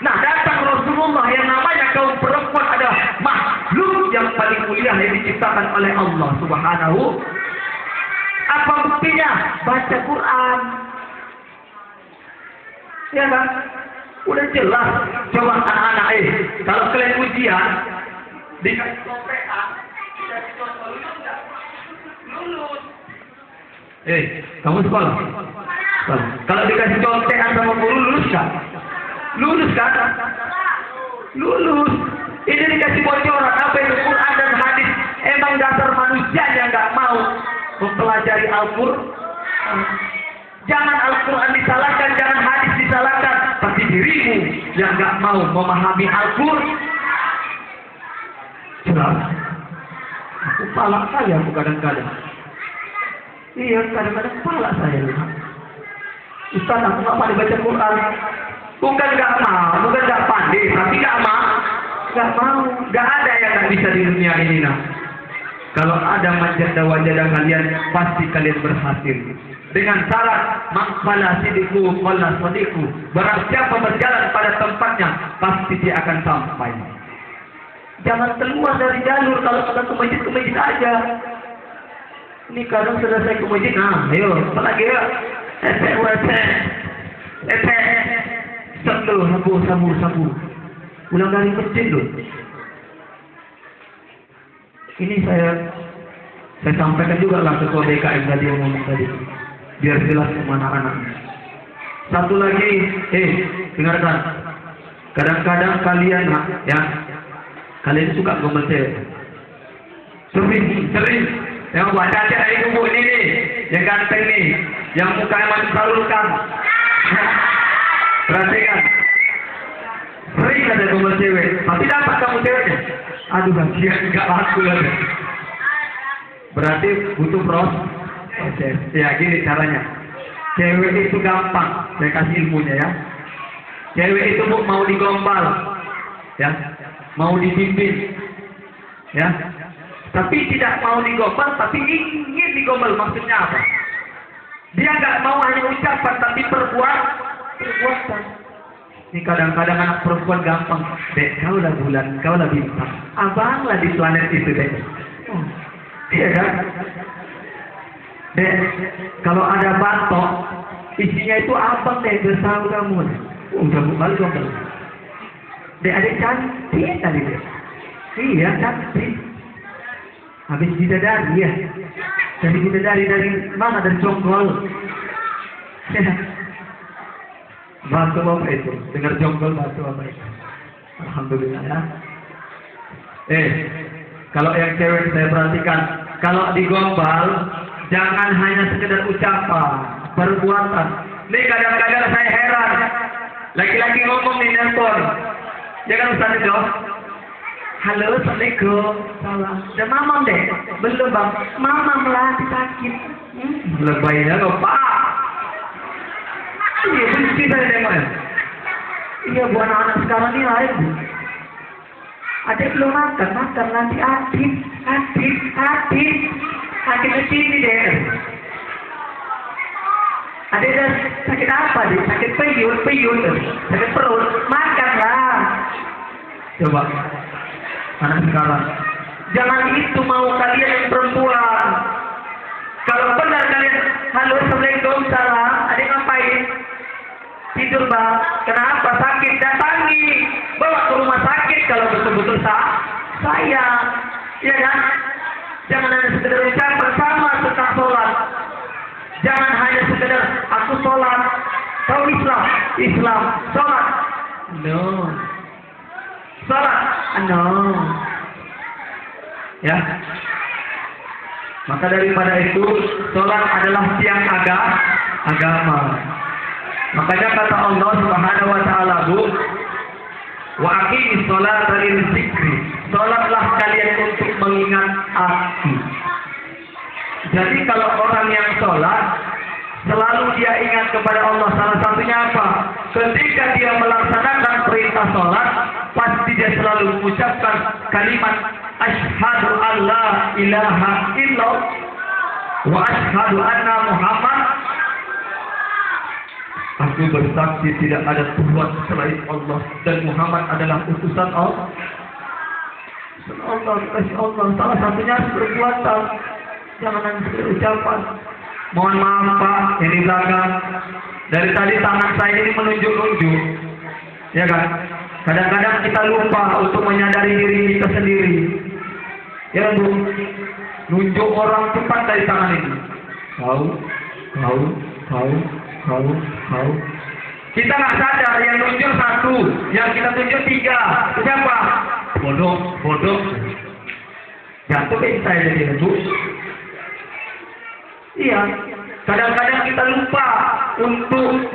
Nah, datang Rasulullah yang namanya kaum perempuan adalah makhluk yang paling mulia yang diciptakan oleh Allah Subhanahu. Apa buktinya? Baca Quran. Ya kan? Udah jelas. Coba anak-anak kalau kalian ujian dikasih contekan, tidak dicontoh lulus enggak? Lulus. Kamu sekolah? Kalau dikasih contekan sama guru lulus enggak? Lulus kan? Lulus. Ini dikasih bocoran apa itu Quran dan hadis. Emang dasar manusia yang nggak mau mempelajari Al-Quran. Jangan Al-Quran disalahkan, jangan hadis disalahkan, tapi dirimu yang nggak mau memahami Al-Quran. Jelas. Aku palak saya aku kadang-kadang. Iya, kadang-kadang palak saya. Ustaz, aku nggak mau baca Quran. Bukan nggak mau, bukan nggak pandai, tapi nggak mau. Nggak ada yang nggak bisa di dunia ini nah. Kalau ada wajah kalian, pasti kalian berhasil. Dengan syarat makfala sidiku, qala sadiku. Barang siapa berjalan pada tempatnya, pasti dia akan sampai. Jangan keluar dari jalur kalau kita ke masjid aja. Ini kadang selesai ke masjid, nah, ayo, apalagi ya? Sabu. Ulang dari masjid loh. Ini saya sampaikan juga lah ketua DKM tadi yang ngomong tadi. Biar jelas kemana anak-anaknya. Satu lagi, dengarkan. Kadang-kadang kalian, ya, kalian suka gombal cewek. Sering. Yang baca aja dari kubu ini nih, yang ganteng nih, yang mukanya masih salurkan. Perhatikan. Sering ada gombal cewek, tapi dapat kamu ceweknya. Aduh, bagian enggak laku lagi. Berarti butuh proses. Ya, gini caranya. Cewek itu gampang, saya kasih ilmunya ya. Cewek itu mau digombal, ya, mau dibimbing, ya. Tapi tidak mau digombal, tapi ingin digombal. Maksudnya apa? Dia nggak mau hanya ucapan, tapi perbuatan. Ini kadang-kadang anak perempuan gampang. Dek, kau lah bulan, kau lah bintang. Abang lah di planet itu, Dek. Iya kan? Dek, kalau ada batok, isinya itu abang, Dek, bersama kamu. Udah balik gombal. Dek, adik cantik tadi, Dek. Iya, cantik. Habis bidadari ya. Dari bidadari dari mana? Dari jonggol. Batu apa itu? Dengar jonggol batu apa itu? Alhamdulillah ya. Kalau yang cewek saya perhatikan, kalau digombal jangan hanya sekedar ucapan, perbuatan. Ini kadang-kadang saya heran. Laki-laki ngomong di nelpon. Ya kan Ustaz itu? Halo, Assalamualaikum. Salam. Dan mamam deh. Belum bang. Mamam lah sakit. Lebaynya kok Pak. Iya, benci saya dengan. Iya, bu anak-anak sekarang ini lain bu. Adik belum makan nanti adik sakit sini deh. Adik dah sakit apa deh? Sakit peyut, sakit perut, makanlah. Coba. Anak sekarang, jangan itu mau kalian yang perempuan. Kalau benar kalian, halo assalamualaikum salam, adik ngapain? Tidur bang, kenapa sakit? Datangi, bawa ke rumah sakit kalau betul-betul sayang, ya kan? Jangan hanya sekedar ucapan sama tentang sholat. Jangan hanya sekedar aku sholat, kau Islam, sholat, no. Salat, no. Ya. Maka daripada itu, salat adalah tiang agama. Makanya kata Allah Subhanahu wa taala, Bu, Wa aqimis sholata lil zikri. Salatlah kalian untuk mengingat aku. Jadi kalau orang yang sholat selalu dia ingat kepada Allah, salah satunya apa? Ketika dia melaksanakan perintah sholat, pasti dia selalu mengucapkan kalimat asyhadu alla ilaha illallah wa asyhadu anna Muhammad. Aku bersaksi tidak ada Tuhan selain Allah dan Muhammad adalah utusan Allah. Allah, kasih Allah. Salah satunya perbuatan, jangan ucapan. Mohon maaf Pak, ini belakang. Dari tadi tangan saya ini menunjuk-nunjuk, ya kan? Kadang-kadang kita lupa untuk menyadari diri kita sendiri. Ya Bu, nunjuk orang cepat dari tangan ini. Tahu. Kita nggak sadar yang nunjuk satu, yang kita tunjuk tiga. Siapa? Bodoh. Jatuh ke saya jadi Bu. Iya, kadang-kadang kita lupa untuk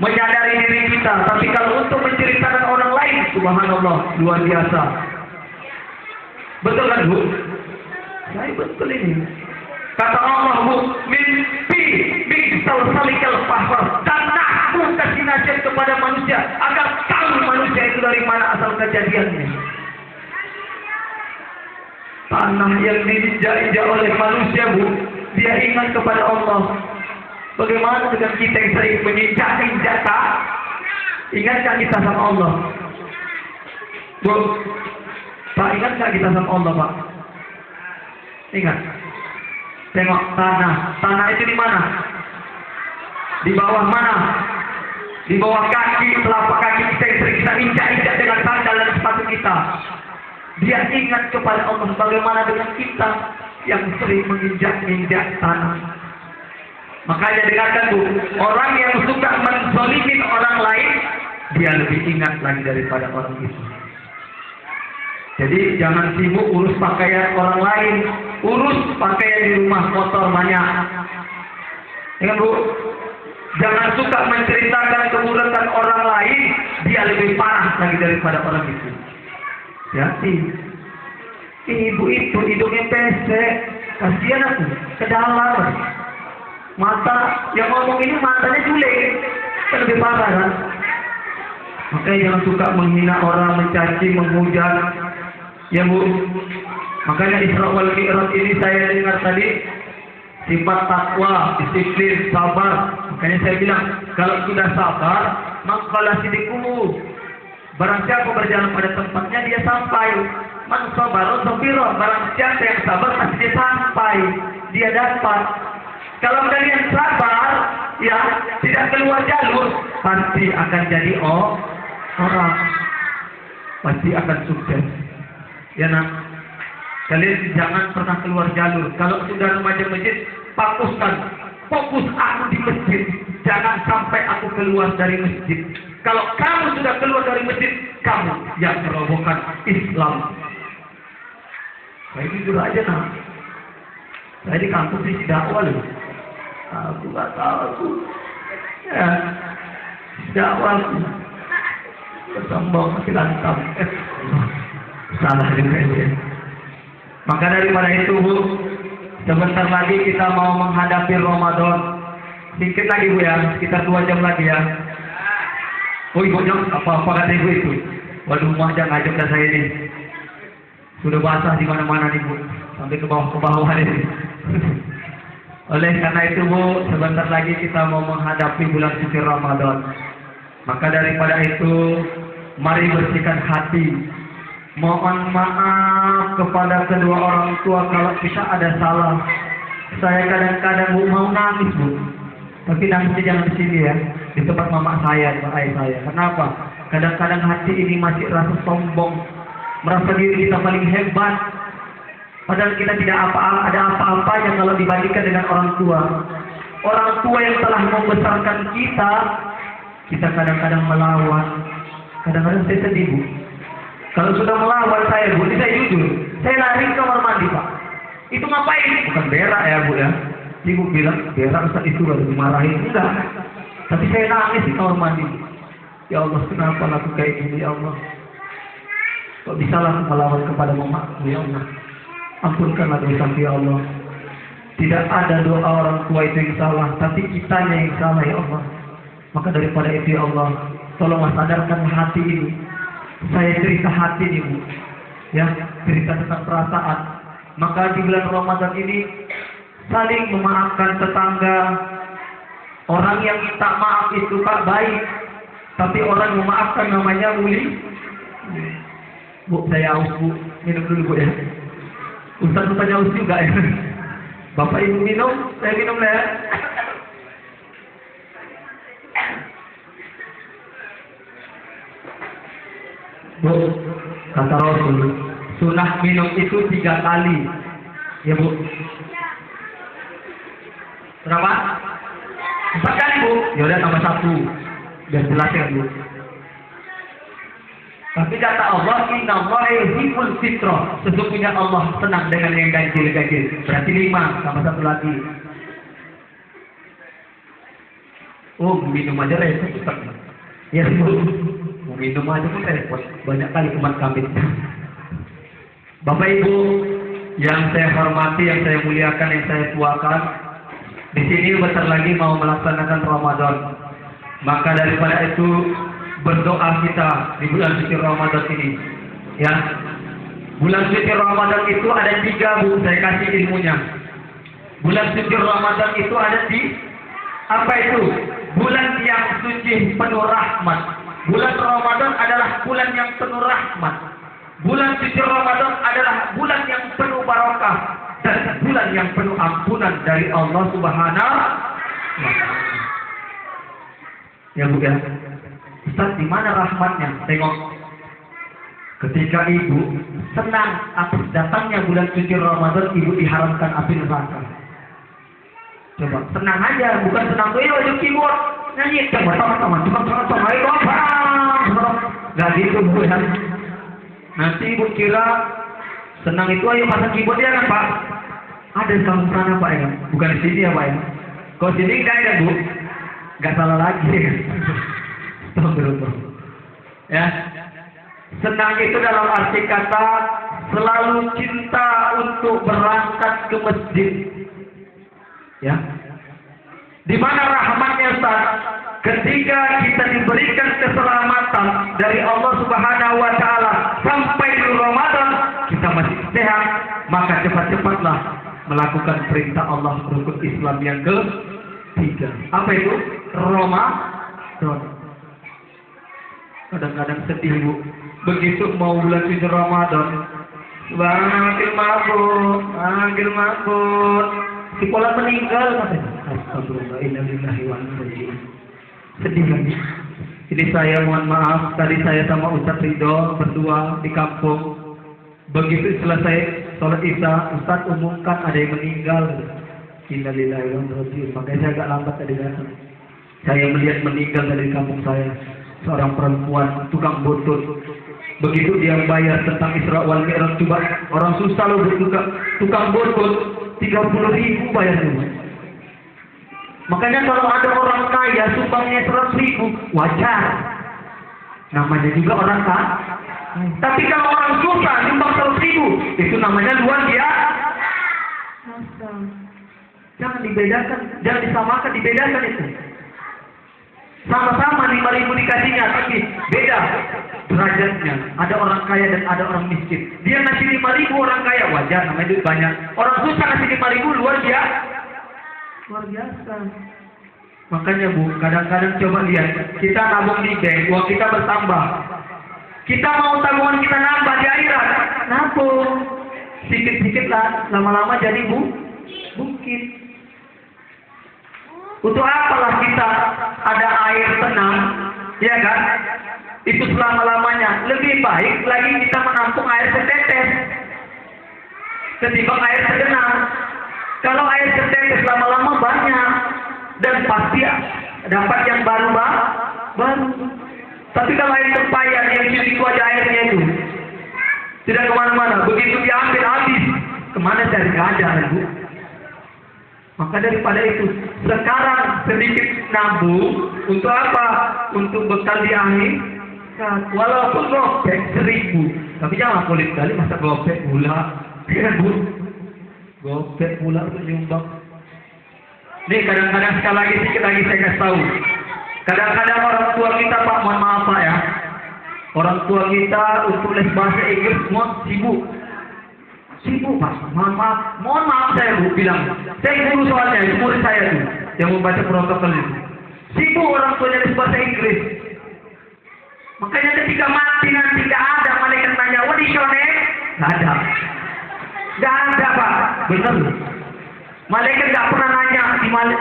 menyadari diri kita. Tapi kalau untuk menceritakan orang lain, subhanallah, luar biasa. Betul kan Bu? Saya betul ini. Kata Allah Bu, mimpi salsalikal fahfar. Dan aku kasih nasihat kepada manusia agar tahu manusia itu dari mana asal kejadiannya. Tanah yang diinjak-injak oleh manusia Bu, dia ingat kepada Allah. Bagaimana dengan kita yang sering menginjak-injak tak? Ingatkah kita sama Allah? Bu, Pak, ingatkah kita sama Allah Pak? Ingat. Tengok tanah itu di mana? Di bawah mana? Di bawah kaki, telapak kaki kita yang sering kita injak-injak dengan sandal dan sepatu kita. Dia ingat kepada Allah. Bagaimana dengan kita yang sering menginjak-injak tanah? Makanya dengarkan Bu, orang yang suka menzalimin orang lain, dia lebih ingat lagi daripada orang itu. Jadi jangan sibuk urus pakaian orang lain, urus pakaian di rumah kotor banyak. Ingat Bu, jangan suka menceritakan keburukan orang lain, dia lebih parah lagi daripada orang itu. Ya, ibu itu hidungnya pesek, kasihan aku, ke dalam. Mata yang ngomong ini matanya julik, kan lebih parah kan? Makanya jangan suka menghina orang, mencaci, menghujat. Ya Bu, makanya Isra wal Mi'raj ini saya dengar tadi sifat takwa, disiplin, sabar. Makanya saya bilang kalau sudah sabar, maka sidikumu. Barang siapa berjalan pada tempatnya dia sampai. Man sabara sabira, barang siapa yang sabar pasti dia sampai, dia dapat. Kalau kalian sabar, ya tidak keluar jalur, pasti akan jadi orang, pasti akan sukses. Ya nak, kalian jangan pernah keluar jalur. Kalau sudah remaja masjid, fokus aku di masjid. Jangan sampai aku keluar dari masjid. Kalau kamu sudah keluar dari masjid, kamu yang merobohkan Islam. Saya jujur aja nak, saya di kampus di dakwah loh. Aku nggak tahu aku. Ya, dakwah bersombong masih lantam. Salah juga ini. Maka daripada itu Bu, sebentar lagi kita mau menghadapi Ramadan. Sedikit lagi Bu ya, sekitar 2 jam lagi ya. Oh Ibu jam apa kata Ibu itu? Waduh mak jangan ngajak dah saya ini. Sudah basah di mana-mana nih Bu, sampai ke bawah ini. Oleh karena itu Bu, sebentar lagi kita mau menghadapi bulan suci Ramadan. Maka daripada itu, mari bersihkan hati. Mohon maaf kepada kedua orang tua kalau kita ada salah. Saya kadang-kadang Bu mau nangis Bu, tapi nangisnya jangan di sini ya, di tempat mama saya, tempat ayah saya. Kenapa? Kadang-kadang hati ini masih rasa sombong, merasa diri kita paling hebat. Padahal kita tidak ada apa-apanya kalau dibandingkan dengan orang tua. Orang tua yang telah membesarkan kita kadang-kadang melawan. Kadang-kadang saya sedih Bu. Kalau sudah melawan saya Bu, ini saya jujur, saya lari ke kamar mandi Pak. Itu ngapain? Bukan berak ya Bu ya. Ibu bilang berak Ustaz itu harus dimarahin. Enggak. Tapi saya nangis di kamar mandi. Ya Allah, kenapa aku kayak gini ya Allah? Kok bisalah melawan kepada mamaku ya Allah. Ampunkanlah dosaku ya Allah. Tidak ada doa orang tua itu yang salah, tapi kitanya yang salah ya Allah. Maka daripada itu ya Allah, tolonglah sadarkan hati ini. Saya cerita hati ini Bu, ya, cerita tentang perasaan. Maka di bulan Ramadan ini saling memaafkan tetangga. Orang yang minta maaf itu Pak baik, tapi orang memaafkan namanya muli. Bu, saya haus Bu, minum dulu Bu ya. Ustaz rupanya haus juga ya. Bapak Ibu minum, saya minum ya. Bu, kata Rasul, sunah minum itu 3 kali. Ya Bu. Berapa? 4 kali Bu. Yaudah tambah 1. Biar jelas ya Bu. Tapi kata Allah, Inna Allah yuhibbul fitrah. Sesungguhnya Allah senang dengan yang ganjil-ganjil. Berarti 5, tambah 1 lagi. Oh, minum aja repot. Ya Bu. Mau minum aja pun repot. Banyak kali umat kami. Bapak Ibu yang saya hormati, yang saya muliakan, yang saya tuakan, di sini bentar lagi mau melaksanakan Ramadan. Maka daripada itu berdoa kita di bulan suci Ramadan ini. Ya. Bulan suci Ramadan itu ada 3 Bu, saya kasih ilmunya. Bulan suci Ramadan itu ada di apa itu? Bulan yang suci penuh rahmat. Bulan Ramadan adalah bulan yang penuh rahmat. Bulan suci Ramadan adalah bulan yang penuh barakah dan bulan yang penuh ampunan dari Allah Subhanahu wa Ta'ala. Ya Bu ya. Ustaz, di mana rahmatnya? Tengok. Ketika ibu senang atas datangnya bulan suci Ramadan, ibu diharamkan api neraka. Coba, senang aja, bukan senang tuh ya wajib keyboard nyanyi sama-sama, sama-sama, ayo bang, nggak gitu Bu ya. Nanti ibu kira senang itu ayo pasang keyboard ya kan Pak? Ada di kampung sana Pak ya, bukan di sini ya Pak ya. Kalau sini nggak ada Bu, nggak salah lagi ya. Ya, senang itu dalam arti kata selalu cinta untuk berangkat ke masjid. Ya, di mana rahmatnya Ustaz? Ketika kita diberikan keselamatan dari Allah Subhanahu wa Ta'ala sampai di Ramadan kita masih sehat, maka cepat-cepatlah melakukan perintah Allah rukun Islam yang ke-3. Apa itu? Ramadan. Kadang-kadang sedih Bu, begitu mau bulan suci Ramadan, makin mabuk, si pola meninggal katanya. Astagfirullahaladzim. Sedih lagi. Ini saya mohon maaf, tadi saya sama Ustaz Ridho berdua di kampung. Begitu selesai sholat Isya, Ustaz umumkan ada yang meninggal. Innalillahi wa inna ilaihi raji'un. Makanya saya agak lambat tadi datang. Saya melihat meninggal dari kampung saya. Seorang perempuan tukang botol. Begitu dia bayar tentang Isra wal Mi'raj, coba orang susah loh tukang botol 30.000 bayarnya. Makanya kalau ada orang kaya sumbangnya 100.000 wajar. Namanya juga orang kaya. Tapi kalau orang susah sumbang 100.000 itu namanya luar biasa. Jangan dibedakan, jangan disamakan, dibedakan itu. Sama-sama 5.000 dikasihnya, tapi beda derajatnya. Ada orang kaya dan ada orang miskin. Dia ngasih 5.000 orang kaya, wajar, namanya duit banyak. Orang susah ngasih 5.000 luar biasa. Luar biasa. Makanya Bu, kadang-kadang coba lihat, kita nabung di bank, uang kita bertambah. Kita mau tabungan kita nambah di akhirat, nabung. Sedikit-sedikit lah, lama-lama jadi bukit. Untuk apalah kita ada air tenang, ya kan? Itu selama-lamanya. Lebih baik lagi kita menampung air setetes ketimbang air segenang. Kalau air setetes lama-lama banyak dan pasti dapat yang baru. Tapi kalau air tempayan yang itu aja airnya itu tidak kemana-mana. Begitu diambil habis, kemana cari? Nggak ada Bu. Maka daripada itu, sekarang sedikit nabung untuk apa? Untuk bekal di akhir. Walaupun robek 1.000, Tapi jangan kulit kali masa gopek pula. Kan Bu? Gopek pula untuk nyumbang. Nih kadang-kadang sekali lagi sedikit lagi saya kasih tahu. Kadang-kadang orang tua kita Pak, mohon maaf Pak ya. Orang tua kita untuk les bahasa Inggris semua sibuk. Sibuk Pak, mohon maaf saya Bu bilang. Saya guru soalnya, itu murid saya tuh yang membaca protokol itu. Sibuk orang tuanya les bahasa Inggris. Makanya ketika mati nanti gak ada malaikat tanya, what is your name? Gak ada. Gak ada Pak, benar. Malaikat gak pernah nanya,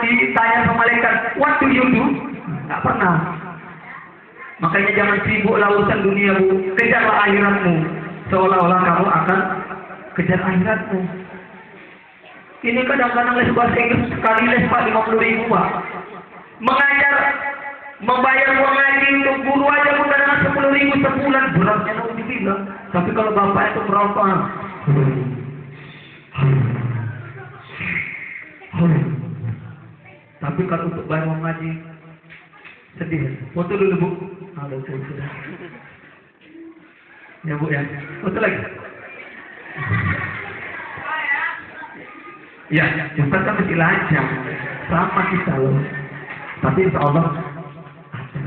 ditanya sama malaikat, what do you do? Gak pernah. Makanya jangan sibuklah urusan dunia Bu, kejarlah akhiratmu. Seolah-olah kamu akan kejar akhiratmu. Ini kadang-kadang les bahasa Inggris sekali les Pak 50.000 Pak. Mengajar, membayar uang ngaji untuk guru aja pun kadang-kadang 10.000 sebulan, beratnya naudzubillah. Tapi kalau bapak itu merokok, tapi kalau untuk bayar uang ngaji sedih. Foto dulu Bu. Ada foto. Ya Bu ya. Foto lagi. Ya, Ustaz kan masih lancar. Sama kita loh. Tapi insya Allah ada.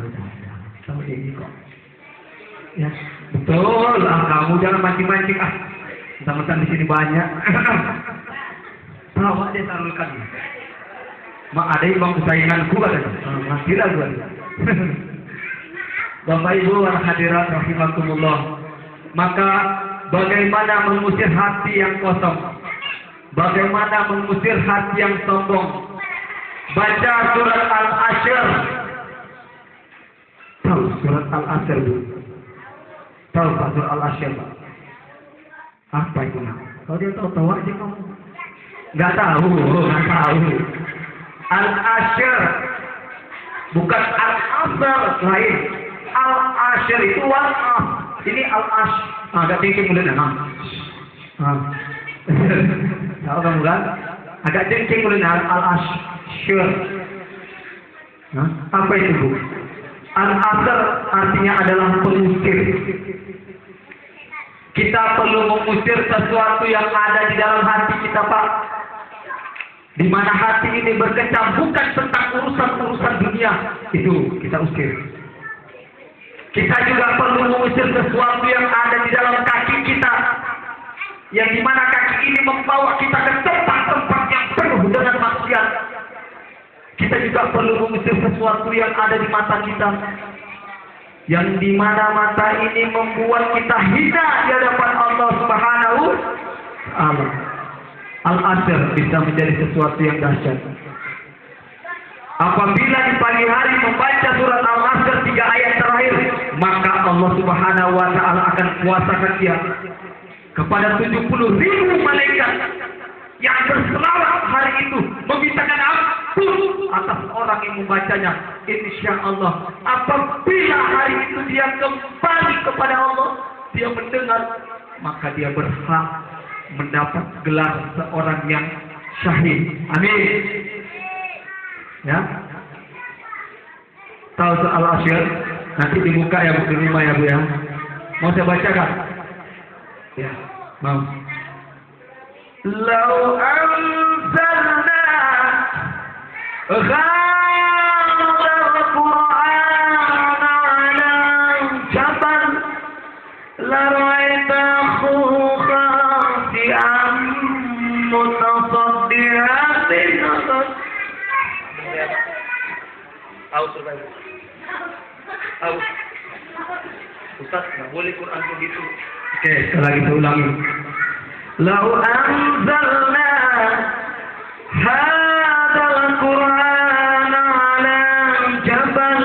Tahu ini kok. Ya, betul lah. Kamu jangan mancing-mancing ah. Mentang-mentang di sini banyak. Tahu aja salurkan. Mak ada yang bang sainganku katanya. Masihlah gue. Bapak Ibu hadirat rahimakumullah. Maka bagaimana mengusir hati yang kosong? Bagaimana mengusir hati yang sombong? Baca surat Al-Asyr. Tahu surat Al-Asyr Bu? Tahu Pak surat Al-Asyr Pak? Apa itu nak? Kalau dia tahu aja kamu. Nggak tahu. Al-Asyr bukan Al-Asr lain. Al-Asyr itu wal-as. Ini Al-Asyr. Agak tinggi mulutnya. Tahu kamu kan? Agak tinggi mulutnya Al-Asyr. Apa itu Bu? Al-Asr artinya adalah pengusir. Kita perlu mengusir sesuatu yang ada di dalam hati kita Pak. Di mana hati ini berkecam bukan tentang urusan-urusan dunia, itu kita usir. Kita juga perlu mengusir sesuatu yang ada di dalam kaki kita, yang di mana kaki ini membawa kita ke tempat-tempat yang penuh dengan maksiat. Kita juga perlu mengusir sesuatu yang ada di mata kita, yang di mana mata ini membuat kita hina di hadapan Allah Subhanahu wa Ta'ala. Al-Asyr bisa menjadi sesuatu yang dahsyat. Apabila di pagi hari membaca surat Al-Asyr 3 ayat terakhir, maka Allah Subhanahu wa Ta'ala akan kuasakan dia kepada 70.000 malaikat yang berselawat hari itu, memintakan ampun atas orang yang membacanya. Insya Allah, apabila hari itu dia kembali kepada Allah, dia mendengar, maka dia berhak mendapat gelar seorang yang syahid. Amin. Ya. Tahu soal Al-Asyr? Nanti dibuka ya Bu, di rumah ya Bu ya. Mau saya bacakan? Ya, mau. Lau anzalna ghadal Qur'an ala jabal la ra'aytahu khashi'an mutasaddian min Ustaz, nggak boleh Quran begitu. Oke, sekali lagi saya ulangi. Lau anzalna hadzal Qur'an 'ala jabal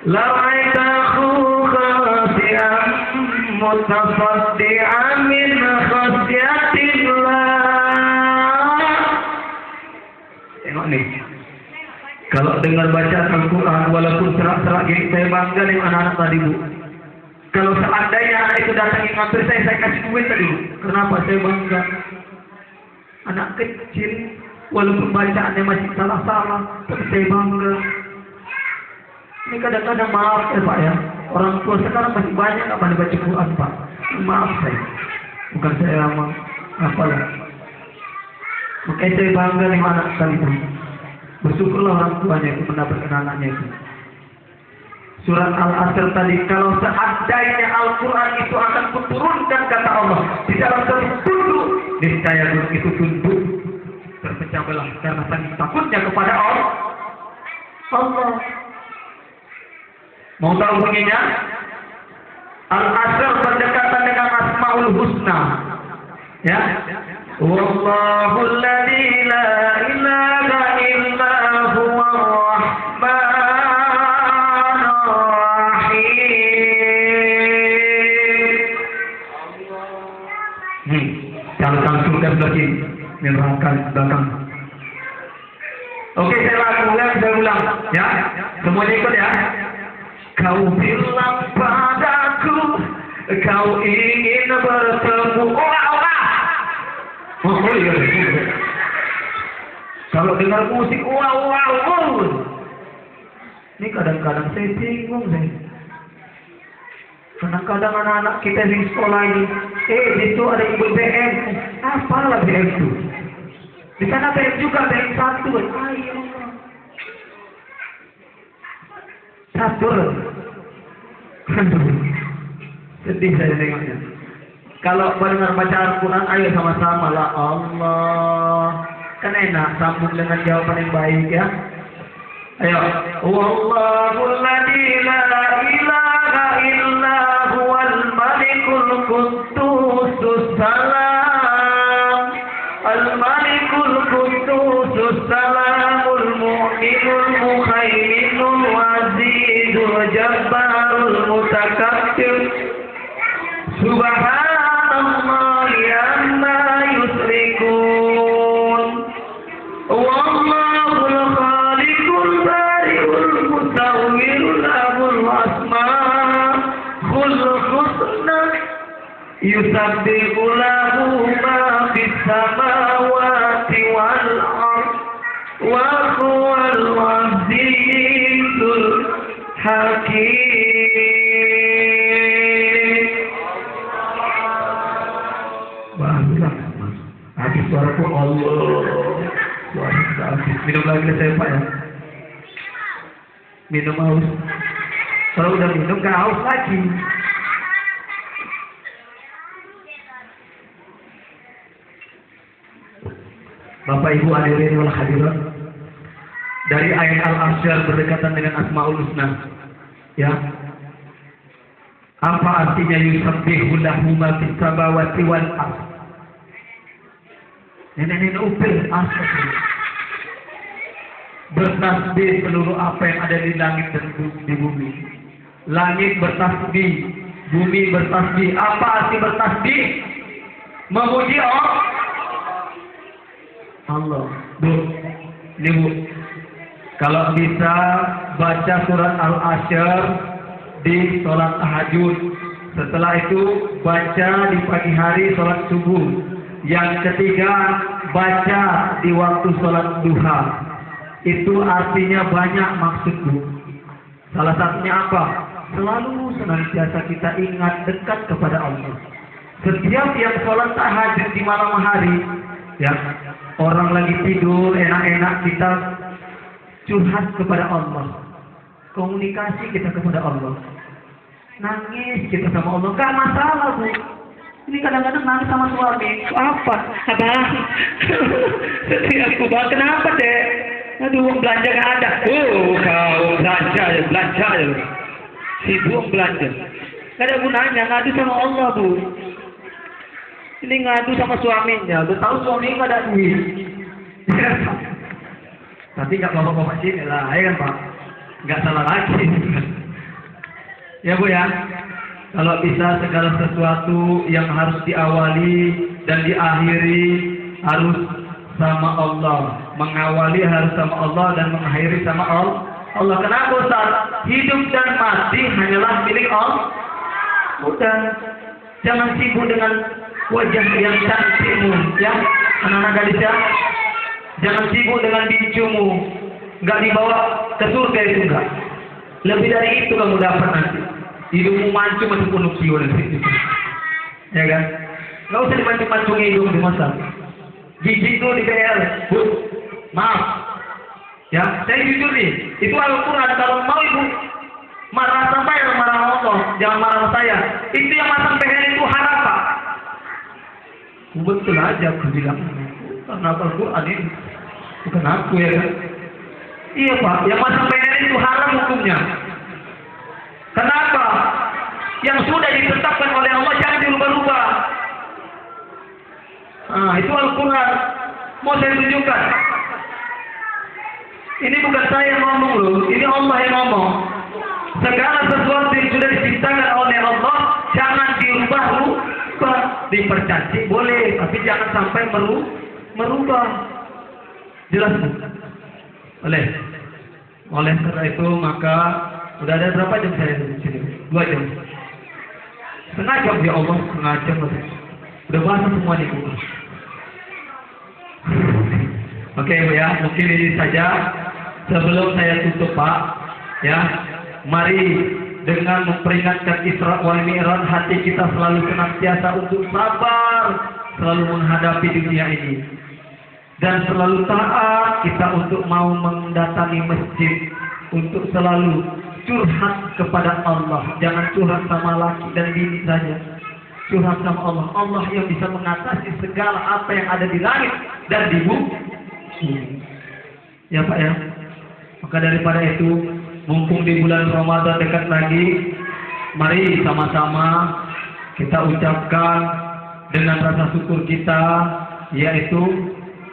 la ra'aytahu khashi'an mutasaddian min khasyatillah. Tengok nih. Kalau dengar baca Al-Quran, walaupun serak-serak gini, saya bangga dengan anak-anak tadi Bu. Kalau seandainya anak itu datang ngambil saya kasih duit tadi Bu. Kenapa saya bangga? Anak kecil, walaupun bacaannya masih salah-salah, tapi saya bangga. Ini kadang-kadang maaf ya Pak ya, orang tua sekarang masih banyak nggak pada baca Quran Pak. Maaf saya, bukan saya apalah. Makanya saya bangga dengan anak sekali itu. Bersyukurlah orang tuanya itu mendapatkan anaknya itu. Surat Al-Asr tadi, kalau seandainya Al-Quran itu akan kuturunkan kata Allah di dalam satu tunduk, niscaya itu tunduk terpecah belah karena saking takutnya kepada Allah. Mau tahu bunyinya? Al-Asr berdekatan dengan Asmaul Husna. Ya. Wallahul ladzi la ilaha illa huwar rahmanur rahim. Kalau surga lagi neraka belakang. Oke, saya ulang, ya. Semuanya ikut ya. Kau bilang padaku, kau ingin bertemu. Oh iya. Kalau dengar musik, wow. Ini kadang-kadang saya bingung saya. Kadang-kadang anak-anak kita di sekolah ini, itu ada ibu BM. Apalah BM itu? Di sana BM juga, BM 1. Ayo. Sabar. Sedih saya tengoknya. Kalau mendengar baca Al-Quran, ayo sama-sama lah Allah. Kan enak, sambung dengan jawaban yang baik ya. Ayo. Wallahul ladzi la ilaha illa huwal malikul quddusus salam. Al-malikul quddusus salamul mu'minul muhaiminul azizul jabbarul mutakabbir. Subhanallah amma yusrikun. Wallahul khaliqul bari'ul musawwirul lahul asmaul husna. Yusabbihu lahu ma fis samawati wal ardh wa huwal azizul hakim. Habis suaraku Allah. Suara sudah habis. Minum lagi saya Pak ya. Minum haus. Kalau udah minum gak haus lagi. Bapak Ibu hadirin wal hadirat. Dari ayat Al-Asr berdekatan dengan Asmaul Husna. Ya. Apa artinya yusabbihu lahu ma fis samawati wal ardh? Nenek-nenek upil asal bertasbih seluruh apa yang ada di langit dan di bumi. Langit bertasbih, bumi bertasbih. Apa arti bertasbih? Memuji Allah. Bu, ini bu, kalau bisa baca surat Al-Asr di sholat tahajud. Setelah itu baca di pagi hari sholat subuh. Yang ketiga, baca di waktu sholat duha. Itu artinya banyak maksud bu. Salah satunya apa? Selalu senantiasa kita ingat dekat kepada Allah. Setiap yang sholat tahajud di malam hari, ya, orang lagi tidur enak-enak, kita curhat kepada Allah. Komunikasi kita kepada Allah. Nangis kita sama Allah. Gak masalah bu. Ini kadang-kadang nangis sama suami. Apa? Abang. Sedih aku bang. Kenapa deh? Aduh, uang belanja gak ada. Oh, kau belanja ya. Sibuk belanja. Gak ada gunanya. Ngadu sama Allah bu. Ini ngadu sama suaminya. Udah tahu suaminya gak ada duit. Tapi gak bapak-bapak sini lah. Ya kan Pak? Gak salah lagi. Ya bu ya. Kalau bisa segala sesuatu yang harus diawali dan diakhiri harus sama Allah. Mengawali harus sama Allah dan mengakhiri sama Allah. Kenapa Ustaz? Hidup dan mati hanyalah milik Allah. Udah. Jangan sibuk dengan wajah yang cantikmu, ya. Anak-anak gadis ya. Jangan sibuk dengan bijumu. Enggak dibawa ke surga itu enggak. Lebih dari itu kamu dapat nanti. Hidupmu mancung masih penuh siul. Ya kan? Nggak usah dipancung-pancung hidung di masa. Gigi itu di BL, Bu. Maaf. Ya, saya jujur nih. Itu Al-Quran. Kalau mau ibu marah sampai marah Allah, jangan marah sama saya. Itu yang masang BL itu haram, Pak. Betul aja aku bilang. Karena Al-Quran ini bukan aku ya kan? Iya Pak, yang masang BL itu haram hukumnya. Kenapa? Yang sudah ditetapkan oleh Allah jangan dirubah-rubah. Nah, itu Al-Quran. Mau saya tunjukkan. Ini bukan saya yang ngomong loh, ini Allah yang ngomong. Segala sesuatu yang sudah diciptakan oleh Allah jangan dirubah-rubah. Dipercantik boleh, tapi jangan sampai merubah. Jelas Bu? Boleh. Oleh karena itu maka udah ada berapa jam saya di sini? 2 jam. Setengah jam ya Allah, setengah jam. Udah bahas semua nih Bu. Oke Bu ya, mungkin ini saja. Sebelum saya tutup Pak, ya, mari dengan memperingatkan Isra wal Mi'raj hati kita selalu senantiasa untuk sabar, selalu menghadapi dunia ini. Dan selalu taat kita untuk mau mendatangi masjid, untuk selalu curhat kepada Allah. Jangan curhat sama laki dan bini saja. Curhat sama Allah. Allah yang bisa mengatasi segala apa yang ada di langit dan di bumi. Ya Pak ya. Maka daripada itu, mumpung di bulan Ramadan dekat lagi, mari sama-sama kita ucapkan dengan rasa syukur kita, yaitu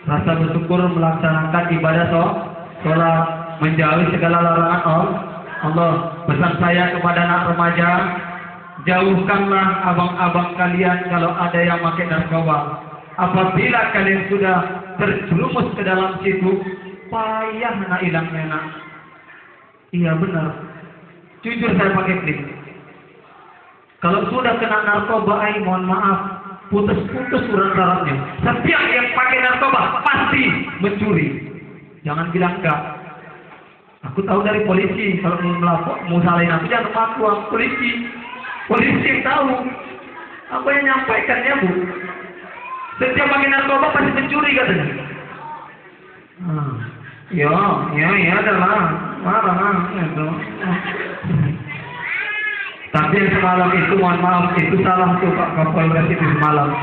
rasa bersyukur melaksanakan ibadah sholat, menjauhi segala larangan Allah. Pesan saya kepada anak remaja, jauhkanlah abang-abang kalian kalau ada yang pakai narkoba. Apabila kalian sudah terjerumus ke dalam situ, payah nak hilangnya nak. Iya benar. Jujur saya pakai klip. Kalau sudah kena narkoba, mohon maaf, putus-putus urat sarafnya. Setiap yang pakai narkoba pasti mencuri. Jangan bilang enggak. Aku tahu dari polisi, kalau mau melapor, mau salahin aku jangan mengaku aku polisi. Polisi yang tahu. Apa yang nyampaikannya Bu? Setiap pakai narkoba pasti mencuri katanya. Ya adalah marah itu. Tapi yang semalam itu mohon maaf itu salah tuh Pak Kapolres itu semalam.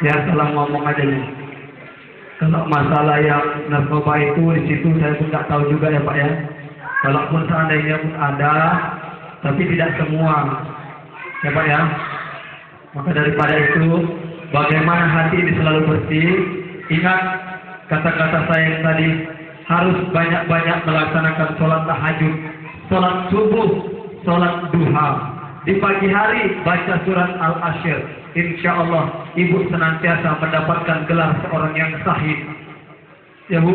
Ya salah ngomong aja nih. Kalau masalah yang narkoba itu di situ saya pun nggak tahu juga ya Pak ya. Kalaupun seandainya pun ada, tapi tidak semua. Ya Pak ya. Maka daripada itu, bagaimana hati ini selalu bersih. Ingat kata-kata saya yang tadi, harus banyak-banyak melaksanakan sholat tahajud, sholat subuh, sholat duha. Di pagi hari baca surat Al-Asyr. Insya Allah ibu senantiasa mendapatkan gelar seorang yang sahid. Ya Bu,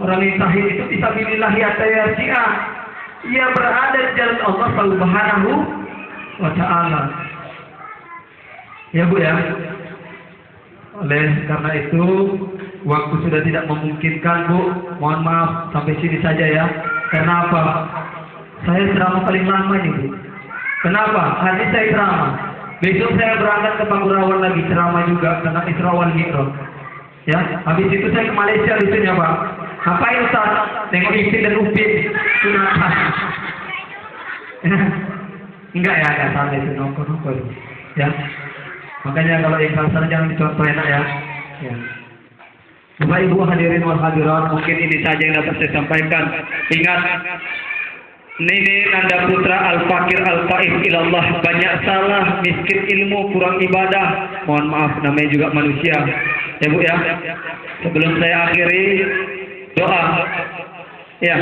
orang yang sahid itu fisabilillah atayasi'a. Ia berada di jalan Allah Subhanahu wa Ta'ala. Ya Bu ya. Oleh karena itu, waktu sudah tidak memungkinkan Bu. Mohon maaf sampai sini saja ya. Kenapa? Saya ceramah paling lama nih Bu. Kenapa? Hari saya ceramah. Besok saya berangkat ke Pangurawan lagi ceramah juga tentang Isra wal Mi'raj. Ya, habis itu saya ke Malaysia lucunya Pak. Ngapain Ustaz? Tengok Ipin dan Upin. Sunatan. Enggak ya, enggak salah itu nongkrong. Ya. Makanya kalau yang salah jangan dicontoh enak ya. Ya. Bapak Ibu hadirin wal hadirat, mungkin ini saja yang dapat saya sampaikan. Ingat, Nini Nanda Putra Al-Fakir Al-Faid ilallah, banyak salah, miskin ilmu, kurang ibadah. Mohon maaf, namanya juga manusia. Ya Bu ya. Sebelum saya akhiri, doa. Ya.